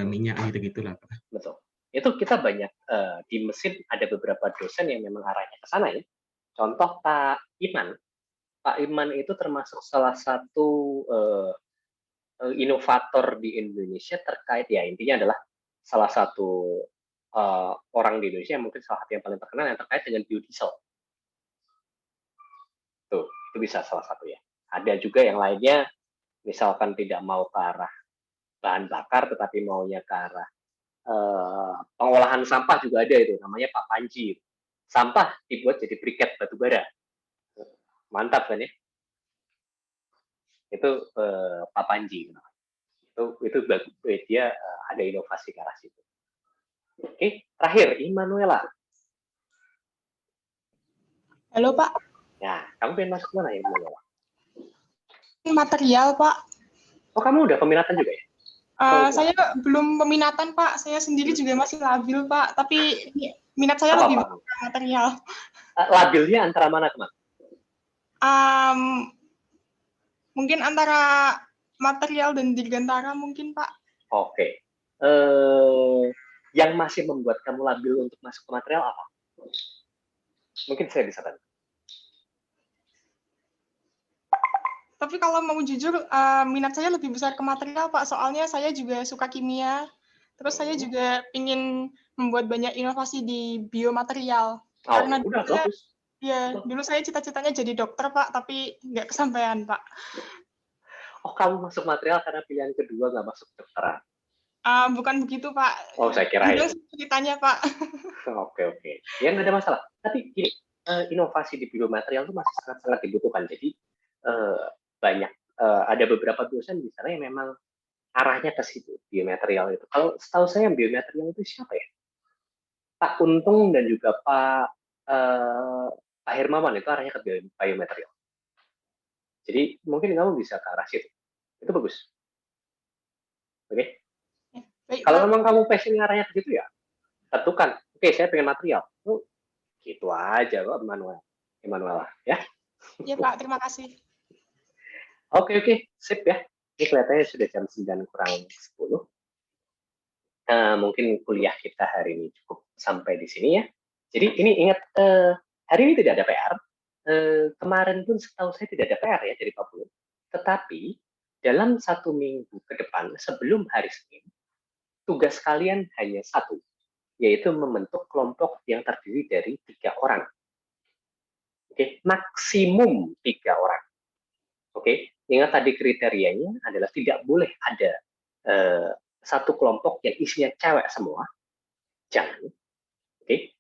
minyak gitu-gitulah, Pak. Betul. Itu kita banyak di mesin ada beberapa dosen yang memang arahnya ke sana ya. Contoh Pak Iman. Pak Iman itu termasuk salah satu inovator di Indonesia terkait ya intinya adalah salah satu orang di Indonesia yang mungkin salah satu yang paling terkenal yang terkait dengan biodiesel. Tuh, itu bisa salah satu ya. Ada juga yang lainnya, misalkan tidak mau ke arah bahan bakar, tetapi maunya ke arah pengolahan sampah juga ada itu, namanya Pak Panji. Sampah dibuat jadi briket batu bara. Mantap kan ya? Itu Pak Panji. Itu bagus, dia ada inovasi ke arah situ. Oke, terakhir Immanuela. Halo Pak. Ya, kamu pengen masuk mana ya Immanuela? Material Pak. Oh, kamu udah peminatan juga ya? Saya belum peminatan Pak. Saya sendiri juga masih labil Pak. Tapi minat saya lebih ke material. Labilnya antara mana kemana? Mungkin antara material dan dirgantara mungkin Pak. Oke. Yang masih membuat kamu labil untuk masuk ke material apa? Mungkin saya bisa tanya. Tapi kalau mau jujur, minat saya lebih besar ke material Pak. Soalnya saya juga suka kimia. Terus saya juga ingin membuat banyak inovasi di biomaterial. Karena dulu bagus. Dulu saya cita-citanya jadi dokter Pak, tapi nggak kesampaian Pak. Oh, kamu masuk material karena pilihan kedua nggak masuk kedokteran? Bukan begitu Pak. Oh, saya kira itu. Ceritanya Pak. Oke. Ya nggak ada masalah. Tapi gini, inovasi di biomaterial itu masih sangat-sangat dibutuhkan. Jadi banyak ada beberapa dosen di sana yang memang arahnya ke situ, biomaterial itu. Kalau setahu saya biomaterial itu siapa ya? Pak Untung dan juga Pak Hermawan itu arahnya ke biomaterial. Jadi mungkin kamu bisa ke arah situ. Itu bagus. Oke. Baik, Kalau Pak. memang kamu passion arahnya ke situ ya, tentukan. Oke, saya pengen material. Gitu aja kok, Emanuela, ya. Iya, Pak. Terima kasih. Oke, sip ya. Ini kelihatannya sudah jam 9 kurang 10. Mungkin kuliah kita hari ini cukup sampai di sini ya. Jadi ini ingat, hari ini tidak ada PR. Kemarin pun setahu saya tidak ada PR ya dari Pak Bulu. Tetapi dalam 1 minggu ke depan sebelum hari Senin, tugas kalian hanya satu, yaitu membentuk kelompok yang terdiri dari 3 orang. Oke, maksimum 3 orang. Oke, ingat tadi kriterianya adalah tidak boleh ada satu kelompok yang isinya cewek semua. Jangan. Oke.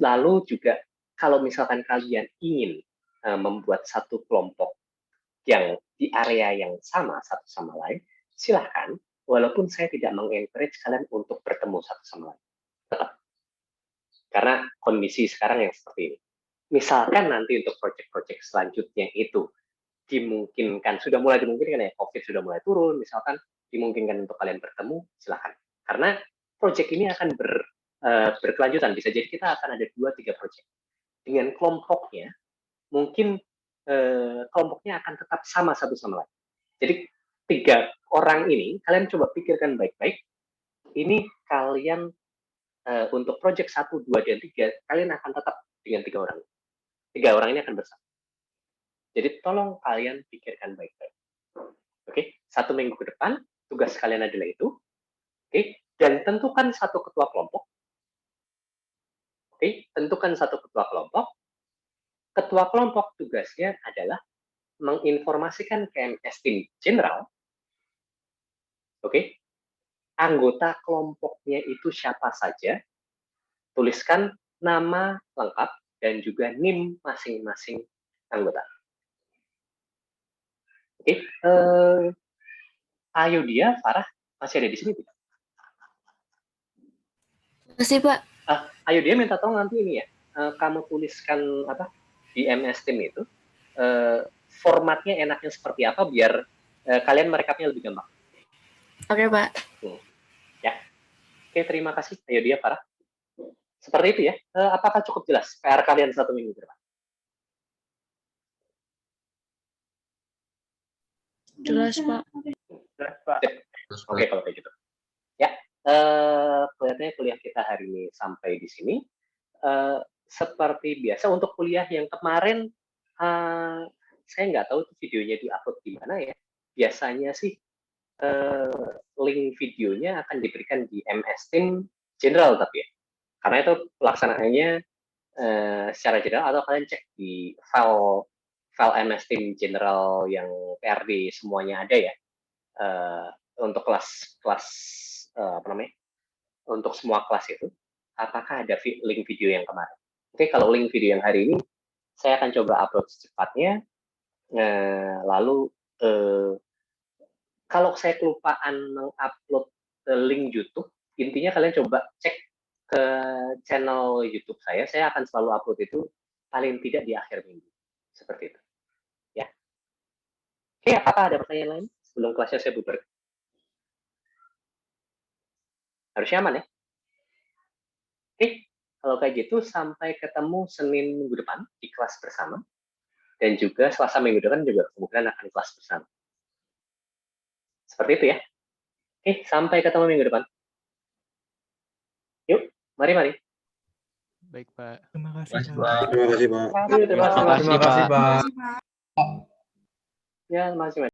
Lalu juga kalau misalkan kalian ingin membuat satu kelompok yang di area yang sama satu sama lain, silahkan. Walaupun saya tidak mengencourage kalian untuk bertemu satu sama lain. Tetap. Karena kondisi sekarang yang seperti ini. Misalkan nanti untuk proyek-proyek selanjutnya itu dimungkinkan, sudah mulai dimungkinkan ya, COVID sudah mulai turun, misalkan dimungkinkan untuk kalian bertemu, silahkan. Karena proyek ini akan berkelanjutan, bisa jadi kita akan ada 2-3 proyek. Dengan kelompoknya, mungkin kelompoknya akan tetap sama satu sama lain. Jadi 3 orang ini, kalian coba pikirkan baik-baik, ini kalian untuk proyek 1, 2, dan 3, kalian akan tetap dengan 3 orang. 3 orang ini akan bersama. Jadi tolong kalian pikirkan baik-baik. Oke, 1 minggu ke depan, tugas kalian adalah itu. Oke, dan tentukan satu ketua kelompok. Oke, tentukan satu ketua kelompok. Ketua kelompok tugasnya adalah menginformasikan ke MS Team General. Oke, anggota kelompoknya itu siapa saja. Tuliskan nama lengkap dan juga NIM masing-masing anggota. Oke, ayo dia, Farah, masih ada di sini tidak? Makasih, Pak. Ayo dia minta tolong nanti ini ya, kamu tuliskan apa di MS Team itu, formatnya enaknya seperti apa biar kalian merekapnya lebih gampang. Oke, Pak. Ya, oke, terima kasih. Ayo dia, Farah. Seperti itu ya. Apakah cukup jelas PR kalian 1 minggu ke depan? Jelas, Pak. Jelas, Pak. Oke, kalau kayak gitu. Ya, kelihatannya kuliah kita hari ini sampai di sini. Seperti biasa untuk kuliah yang kemarin, saya nggak tahu tuh videonya di-upload di mana ya. Biasanya sih link videonya akan diberikan di MS Team General tapi ya. Karena itu pelaksanaannya secara general atau kalian cek di file MS Team General yang PRD semuanya ada ya. Untuk kelas apa namanya? Untuk semua kelas itu, apakah ada link video yang kemarin? Oke, kalau link video yang hari ini, saya akan coba upload secepatnya. Lalu kalau saya kelupaan mengupload link YouTube, intinya kalian coba cek ke channel YouTube saya akan selalu upload itu paling tidak di akhir minggu. Seperti itu. Ya. Oke, apakah ada pertanyaan lain sebelum kelasnya saya bubar? Harusnya aman ya? Oke, kalau kayak gitu sampai ketemu Senin minggu depan di kelas bersama. Dan juga Selasa minggu depan juga kemungkinan akan kelas bersama. Seperti itu ya. Oke, sampai ketemu minggu depan. Yuk, mari. Baik, Pak. Terima kasih, Terima kasih, Pak. Terima kasih, Pak. Terima kasih, Pak. Ya, terima kasih, Pak.